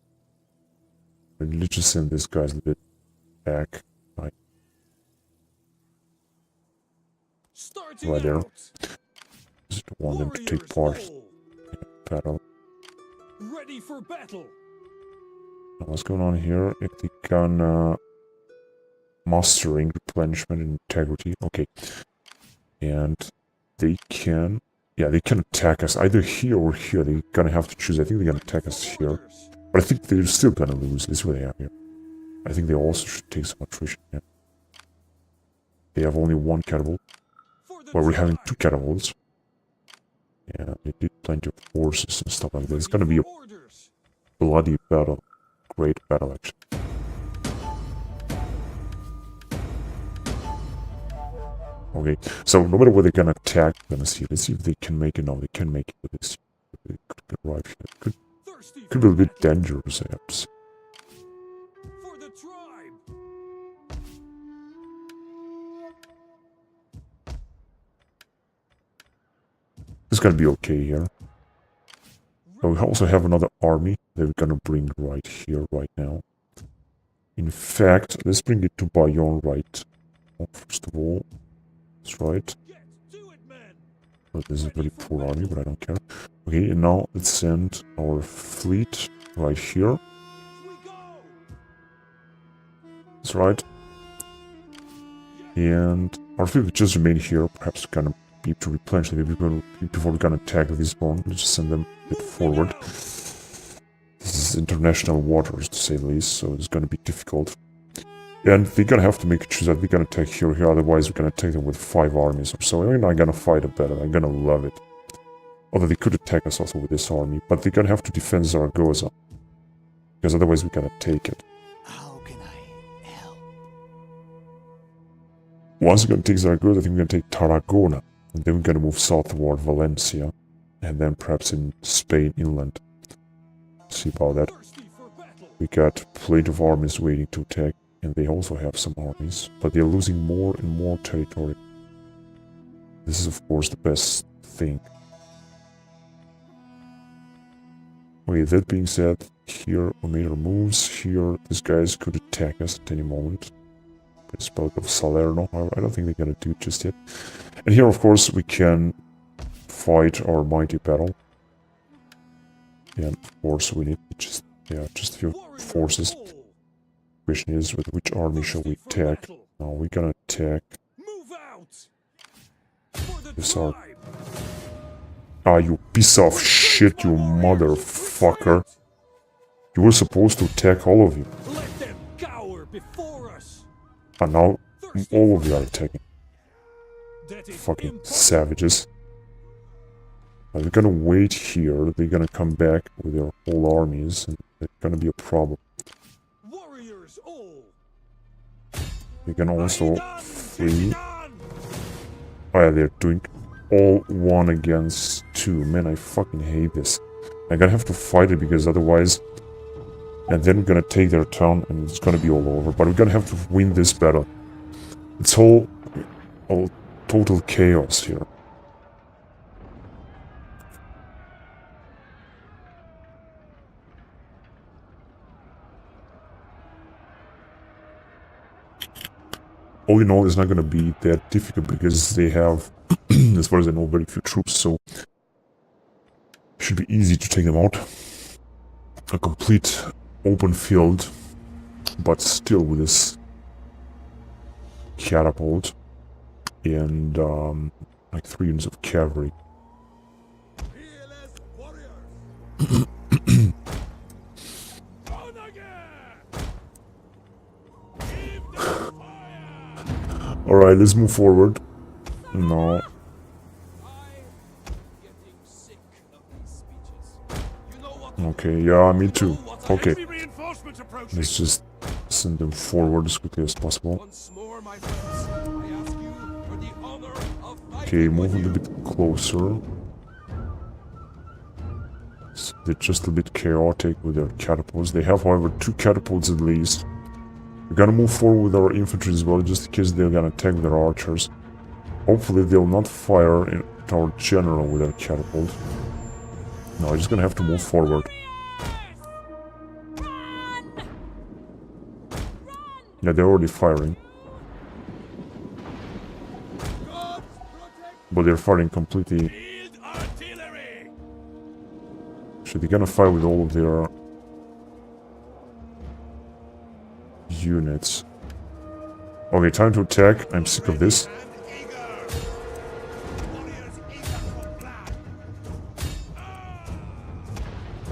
Let's just send these guys a little bit back. Right there. Just want them to take part in battle. Ready for battle. Now, what's going on here? If they can mastering, replenishment, and integrity. Okay. And they can... Yeah, they can attack us either here or here. They're gonna have to choose. I think they're gonna attack us here. But I think they're still gonna lose. This is what they have here. I think they also should take some attrition here. They have only 1 catapult. Well, we're having 2 catapults. Yeah, they did plenty of forces and stuff like that. It's gonna be a bloody battle. Great battle, actually. Okay, so no matter what they're gonna attack, we're gonna see. Let's see if they can make it. No, they can make it with this. They could arrive here. Could be a bit dangerous, perhaps. It's gonna be okay here. But we also have another army that we're gonna bring right here, right now. In fact, let's bring it to Bayonne right. First of all, that's right. But this is a very poor army, but I don't care. Okay, and now let's send our fleet right here. That's right. And our fleet will just remain here, perhaps kind of be to replenish them before we're gonna attack this bone. Let's just send them a bit forward. This is international waters, to say the least, so it's gonna be difficult. And they're gonna have to make a choice that we're gonna attack here or here, otherwise we're gonna attack them with 5 armies or so. I'm not gonna fight a battle, I'm gonna love it. Although they could attack us also with this army, but they're gonna have to defend Zaragoza. Because otherwise we're gonna take it. How can I help? Once we're gonna take Zaragoza, I think we're gonna take Tarragona. And then we're gonna move south toward Valencia. And then perhaps in Spain inland. See about that. We got plenty of armies waiting to attack. And they also have some armies. But they're losing more and more territory. This is of course the best thing. Okay, that being said, here we made our moves. Here, these guys could attack us at any moment. Principality of Salerno, however, I don't think they're gonna do it just yet. And here, of course, we can fight our mighty battle. And of course, we need just a few forces. Question is, with which army shall we attack? Now we're gonna attack this army. Ah, you piece of shit, you motherfucker. You were supposed to attack all of you. Let them cower before us. And now all of you are attacking. Fucking savages. And we're gonna wait here. They're gonna come back with their whole armies, and it's gonna be a problem. Warriors all. We can also flee. Oh yeah, they're doing all 1 against 2. Man, I fucking hate this. I'm gonna have to fight it because otherwise... And then we're gonna take their town and it's gonna be all over. But we're gonna have to win this battle. It's all total chaos here. All in all, it's not gonna be that difficult because they have, as far as I know, very few troops, so it should be easy to take them out. A complete open field, but still with this catapult and like 3 units of cavalry. Alright, let's move forward. No. Okay, yeah, me too. Okay. Let's just send them forward as quickly as possible. Okay, move a little bit closer. So they're just a bit chaotic with their catapults. They have, however, 2 catapults at least. We're gonna move forward with our infantry as well, just in case they're gonna attack with their archers. Hopefully they'll not fire at our general with their catapult. No, I'm just gonna have to move forward. Yeah, they're already firing. But they're firing completely... Actually, they're gonna fire with all of their... units. Okay, time to attack. I'm sick of this.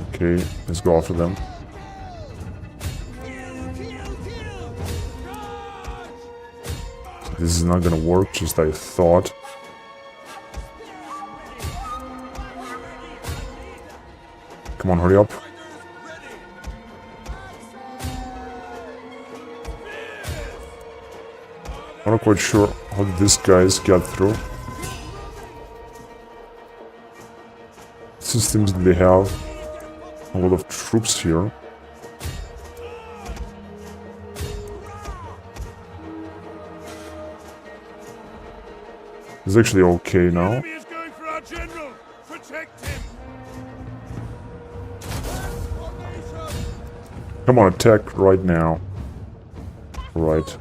Okay, let's go after them. So this is not gonna work, just I thought. Come on, hurry up. I'm not quite sure how these guys got through. It seems that they have a lot of troops here. It's actually okay now. Come on, attack right now. Right.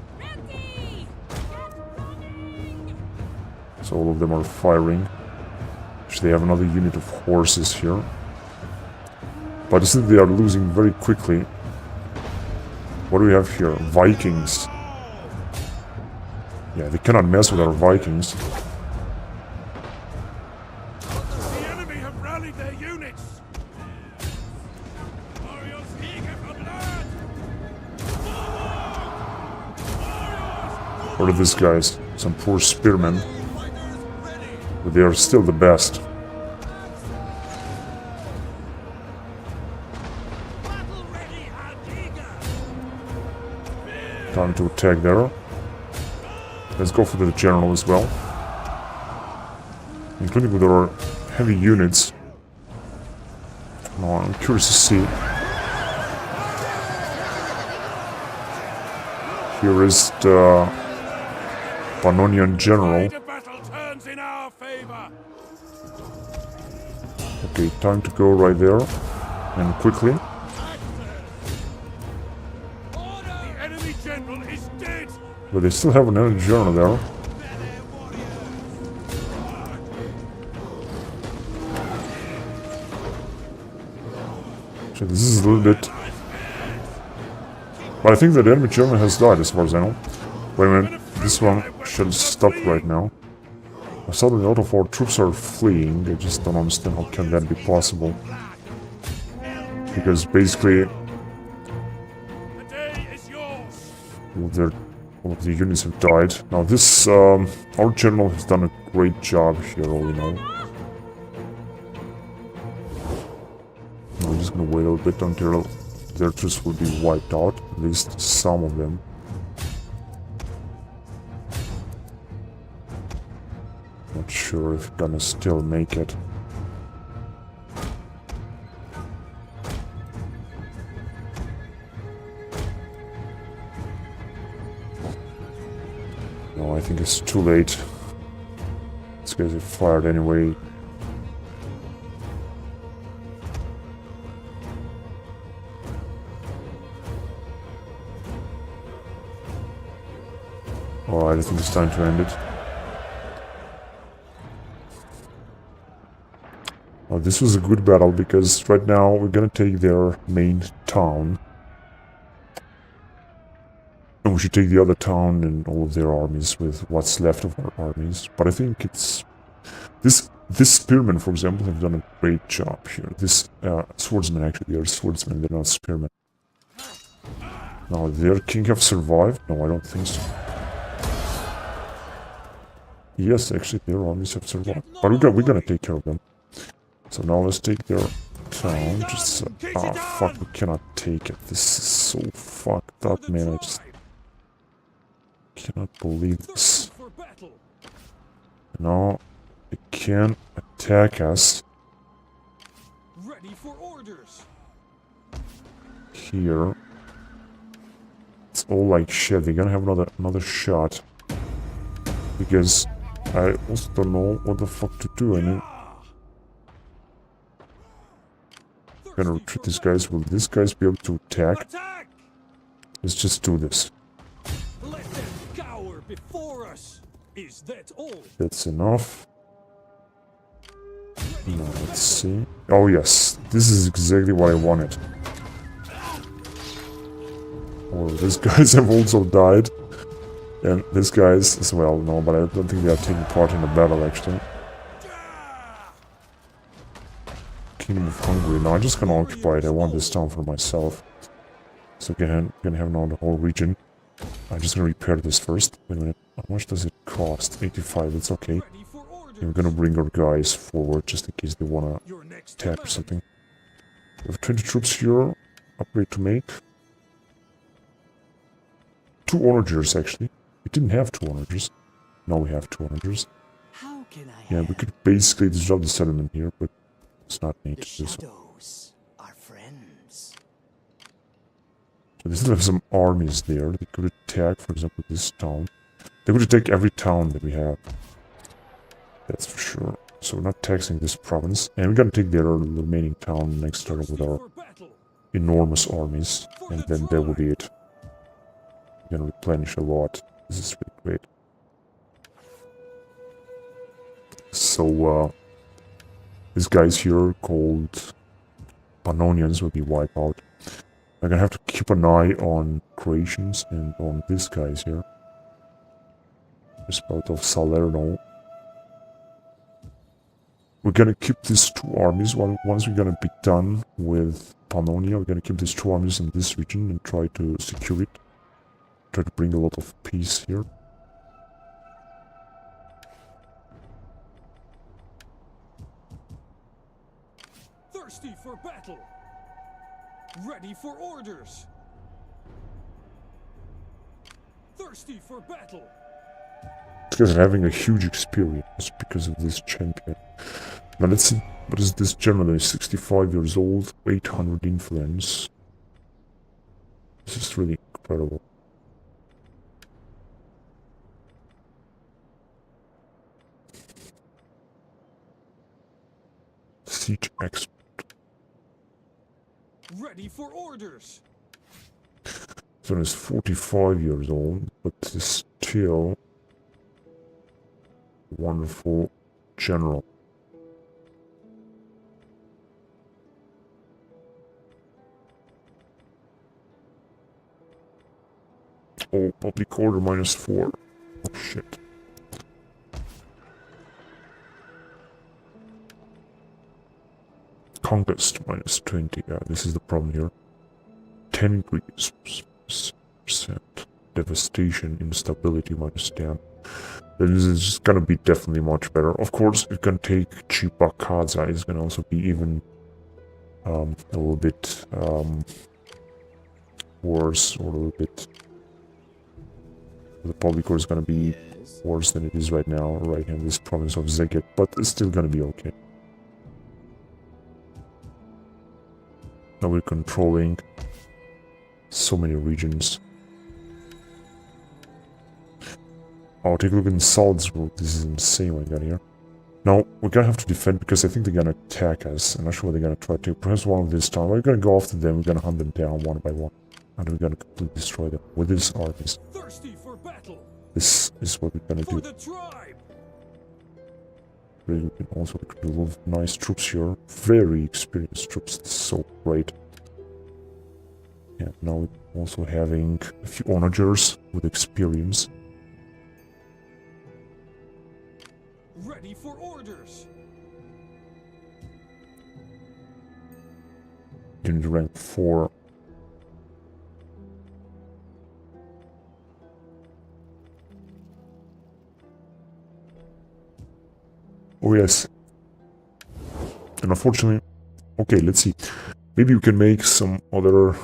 So all of them are firing. Actually, they have another unit of horses here. But you see they are losing very quickly. What do we have here? Vikings. Yeah, they cannot mess with our Vikings. The enemy have rallied their units. What are these guys? Some poor spearmen. But they are still the best. Time to attack there. Let's go for the general as well. Including with our heavy units. Now I'm curious to see. Here is the Pannonian general. The battle turns in our favor. Okay, time to go right there. And quickly. The enemy general is dead. But they still have another general there. So this is a little bit... But I think that the enemy general has died as far as I know. Wait a minute, this one should stop right now. I saw that a lot of our troops are fleeing. I just don't understand how can that be possible. Because basically... The day is yours. all of the units have died. Now this, our general has done a great job here, all in all. We're just gonna wait a little bit until their troops will be wiped out, at least some of them. Not sure if gonna still make it. No, I think it's too late. These guys are fired anyway. Alright, I think it's time to end it. Well, this was a good battle because right now we're gonna take their main town. And we should take the other town and all of their armies with what's left of our armies. But I think it's... This spearmen, for example, have done a great job here. This swordsmen, actually, they are swordsmen, they're not spearmen. Now, their king have survived? No, I don't think so. Yes, actually, their armies have survived. But we're gonna take care of them. So now let's take their town. Just... ah, fuck, we cannot take it. This is so fucked up, man. I just... cannot believe this. Now, they can attack us. Ready for orders. Here. It's all like shit. They're gonna have another shot. Because I also don't know what the fuck to do. I mean, I'm gonna retreat these guys. Will these guys be able to attack? Let's just do this. Let them cower before us. Is that all? That's enough. Now let's see. Oh yes, this is exactly what I wanted. Oh, these guys have also died. And these guys as well, no, but I don't think they are taking part in the battle, actually. Kingdom of Hungary. No, I'm just gonna occupy it. I want this town for myself. So we're gonna have now the whole region. I'm just gonna repair this first. Wait a minute. How much does it cost? 85, that's okay. And we're gonna bring our guys forward just in case they wanna attack or something. We have 20 troops here. Upgrade to make. 2 onagers, actually. We didn't have 2 onagers. Now we have 2 onagers. How can I Yeah, we could basically disrupt the settlement here, but it's not needed to do so. shadows are friends. So they still have some armies there. They could attack, for example, this town. They could attack every town that we have. That's for sure. So we're not taxing this province. And we're gonna take their remaining town next turn with our enormous armies. And then that will be it. We're gonna replenish a lot. This is really great. So, these guys here, called Pannonians, will be wiped out. I'm gonna have to keep an eye on Croatians and on these guys here. Spout of Salerno. We're gonna keep these 2 armies. Once we're gonna be done with Pannonia, we're gonna keep these 2 armies in this region and try to secure it. Try to bring a lot of peace here. Thirsty for battle. Ready for orders. Thirsty for battle. guys are having a huge experience because of this champion. Now let's see, what is this general? 65 years old, 800 influence. This is really incredible. Siege expert. Ready for orders. So he's 45 years old, but is still a wonderful general. Oh, public order -4. Oh shit. Conquest -20. Yeah, this is the problem here. 10 increase. %. Devastation, instability -10. Then this is gonna be definitely much better. Of course, it can take cheaper cards. It's gonna also be even a little bit worse, or a little bit. The public order is gonna be worse than it is right now, right in this province of Zeget, but it's still gonna be okay. Now we're controlling so many regions. Oh, take a look at Salzburg. This is insane what we got here. Now, we're gonna have to defend because I think they're gonna attack us. I'm not sure what they're gonna try to. Perhaps one of this time. We're gonna go after them. We're gonna hunt them down one by one. And we're gonna completely destroy them with these armies. Thirsty for battle. This is what we're gonna For do. the tribe. Really, we can also recruit a lot of nice troops here. Very experienced troops. This is so great. Yeah, now we're also having a few onagers with experience. Ready for orders. Unit rank 4. Oh yes. And unfortunately, okay, let's see. Maybe we can make some other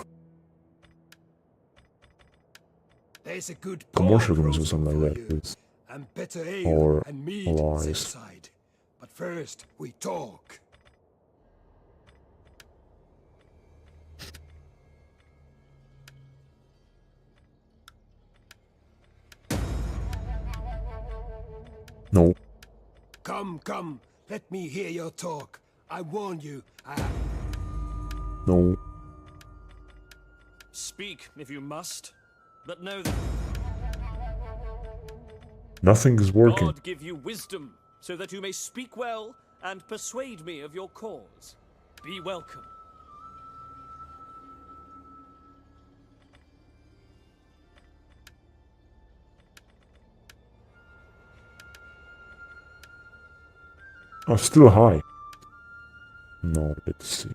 There's a good commercial pork agreements or roasting something for like that you, with and better ale our and meat allies. set aside. But first, we talk. No. Come, let me hear your talk. I warn you, No. Speak if you must, but know that Nothing is working. God give you wisdom, so that you may speak well and persuade me of your cause. Be welcome. Oh, still high. No, let's see.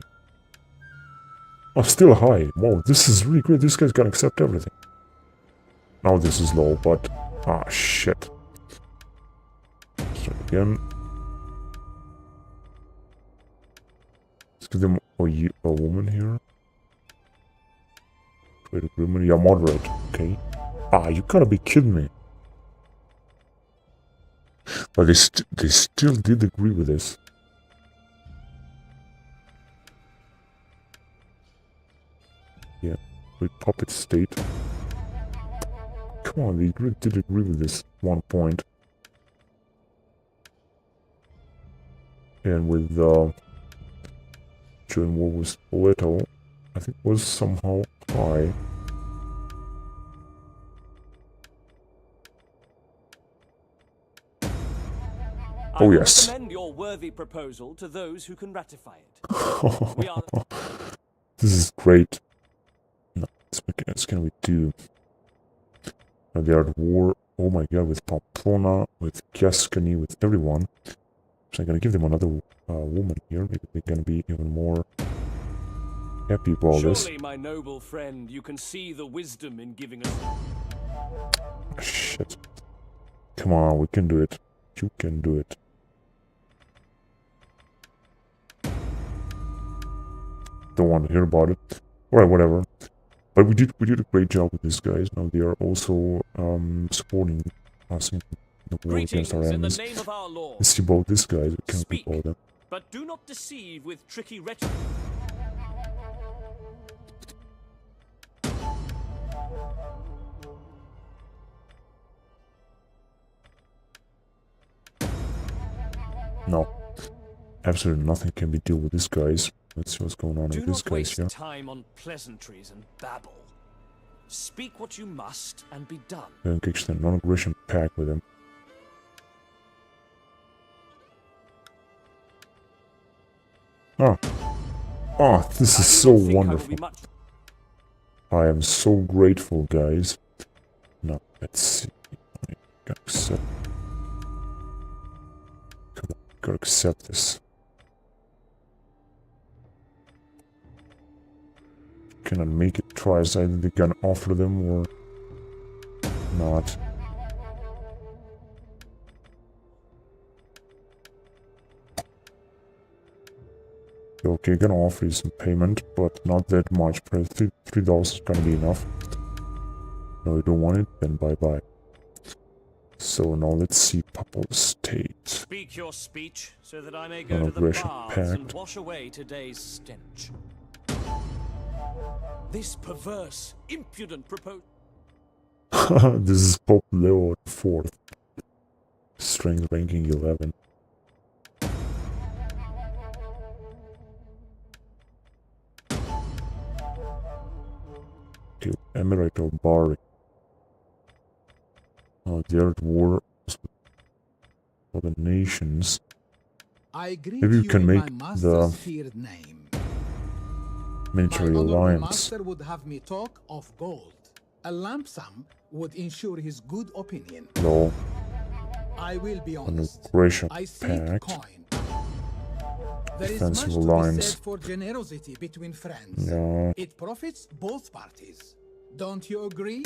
Oh, still high. Wow, this is really great. This guy's gonna accept everything. Now this is low, but... ah, shit. Start again. Let's give them a woman here. Trade agreement. Yeah, moderate. Okay. Ah, you gotta be kidding me. But they still did agree with this. Yeah, with puppet state. Come on, they did agree with this 1 point. And with during war with Spoleto, I think was somehow high. Oh yes. I recommend your worthy proposal to those who can ratify it. We are... This is great. No, what can we do? Now they are at war. Oh my god, with Pamplona, with Gascony, with everyone. So I'm gonna give them another woman here. Maybe they're gonna be even more happy about this. Surely, my noble friend, you can see the wisdom in giving us... Shit. Come on, we can do it. You can do it. Don't want to hear about it. Alright, whatever. But we did a great job with these guys. Now they are also supporting us in the war against our Greetings in the enemies. name of our Lord. Let's see about these guys. We can't Speak, about them. but do not deceive with tricky rhetoric. No. Absolutely nothing can be dealt with these guys. Let's see what's going on Do with these not guys waste here. time on pleasantries and babble. Speak what you must and be done. Engage the non-aggression pact with them. Oh. Oh, this is so wonderful. I am so grateful, guys. Now, let's see. I gotta accept. Come on, gotta accept this. Can I make it twice? Either they can offer them or not. Okay, gonna offer you some payment, but not that much. $3 is gonna be enough. No, you don't want it? Then bye-bye. So now let's see Papal State. Speak your speech, so that I may go to the Non-aggression baths and pact. wash away today's stench. This perverse, impudent proposal. This is Pope Leo IV. Strength ranking 11. Okay, Emirate of Bari. They're at war for the nations. I greet Maybe we you can in make my the master's feared name. military My honorable alliance. master would have me talk of gold. A lamp sum would ensure his good opinion. No, I will be an honest. aggression I seek pact. coin. There is Defensive much to be alliance. said for generosity between friends. Yeah. It profits both parties. Don't you agree?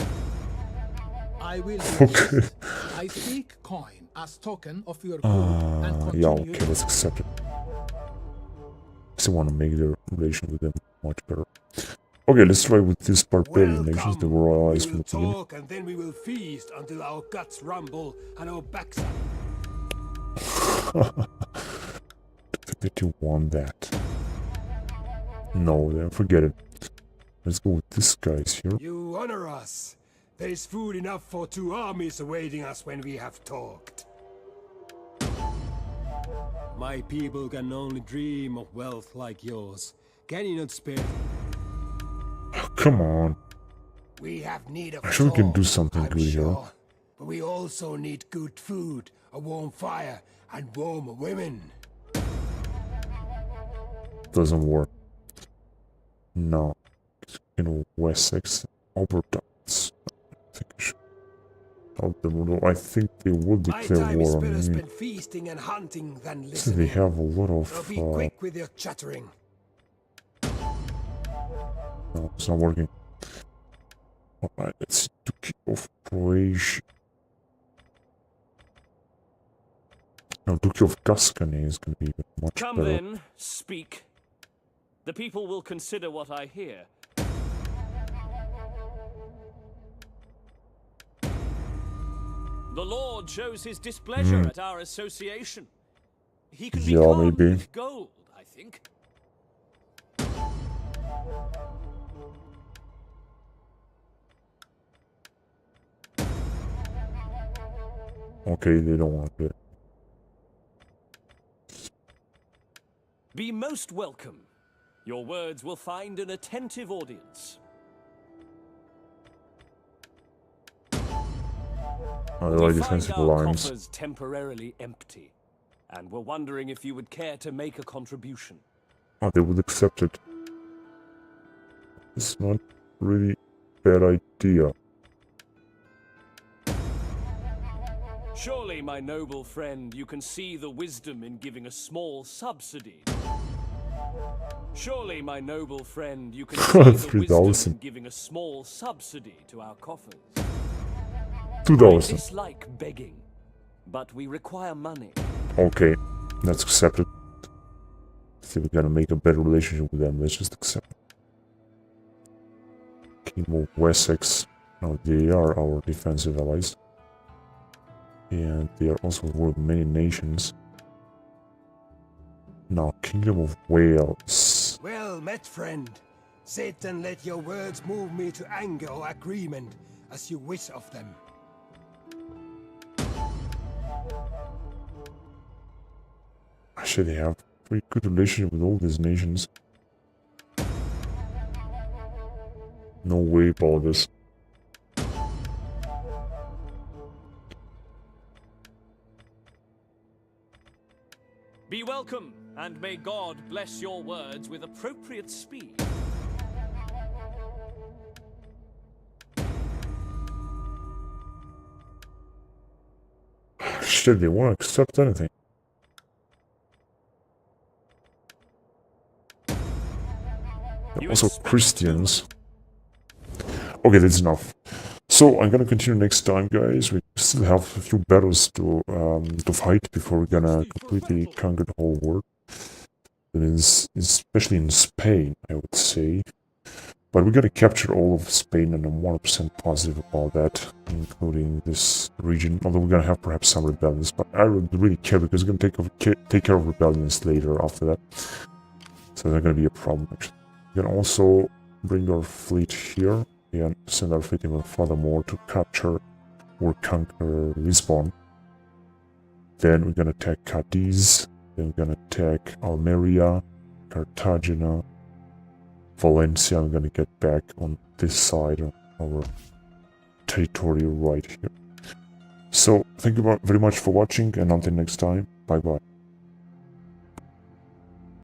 I will be Okay. honest. I seek coin as token of your good and Yeah, continued okay, let's accept it. Still want to make the relation with them much better. Okay, let's try with these barbarian nations. They were allies We from will the beginning. talk and then we will feast until our guts rumble and our backs up. I think that you want that. No, then forget it. Let's go with these guys here. You honor us. There is food enough for 2 armies awaiting us when we have talked. My people can only dream of wealth like yours. Can you not spare? Come on. We have need of I'm sure we can talk, do something I'm good here. sure. But we also need good food, a warm fire, and warm women. Doesn't work. No. You know, Wessex, Albertines. I think I should help them. Although I think they will My declare time is war on better me. spent feasting and hunting than So listening. they have a lot So of... be quick with your chattering. no, it's not working. Alright, let's see. Duchy of Croatia. No, Duchy of Tuscany is going to be much Come better. then, speak. The people will consider what I hear. The Lord shows his displeasure at our association. He can be Yeah, calmed maybe. with gold, I think. Okay, they don't want it. Be most welcome. Your words will find an attentive audience. Oh, We they like find defensive our alliance. coffers temporarily empty, and we're wondering if you would care to make a contribution. Oh, they would accept it. It's not really bad idea. Surely, my noble friend, you can see the wisdom in giving a small subsidy. Surely, my noble friend, you can see the wisdom 3,000. in giving a small subsidy to our coffers. I 2,000. dislike begging, but we require money. Okay, let's accept it. See if we're gonna make a better relationship with them. Let's just accept it. King of Wessex. No, they are our defensive allies. and they are also one of many nations. Now, Kingdom of Wales. Well met, friend. Sit and let your words move me to anger or agreement, as you wish of them. Actually, they have very good relationship with all these nations. No way about this. Be welcome, and may God bless your words with appropriate speed. Shit, they won't accept anything. They're also Christians. Okay, that's enough. So I'm gonna continue next time, guys. We still have a few battles to fight before we're gonna completely conquer the whole world. That is, especially in Spain, I would say. But we're gonna capture all of Spain, and I'm 100% positive about that, including this region. Although we're gonna have perhaps some rebellions, but I don't really care because we're gonna take care of rebellions later after that. So that's not gonna be a problem. Actually, we can also bring our fleet here and send our fleet even furthermore to capture or conquer Lisbon. Then we're gonna attack Cadiz. Then we're gonna attack Almeria, Cartagena, Valencia. I'm gonna get back on this side of our territory right here. So thank you very much for watching, and until next time, bye bye.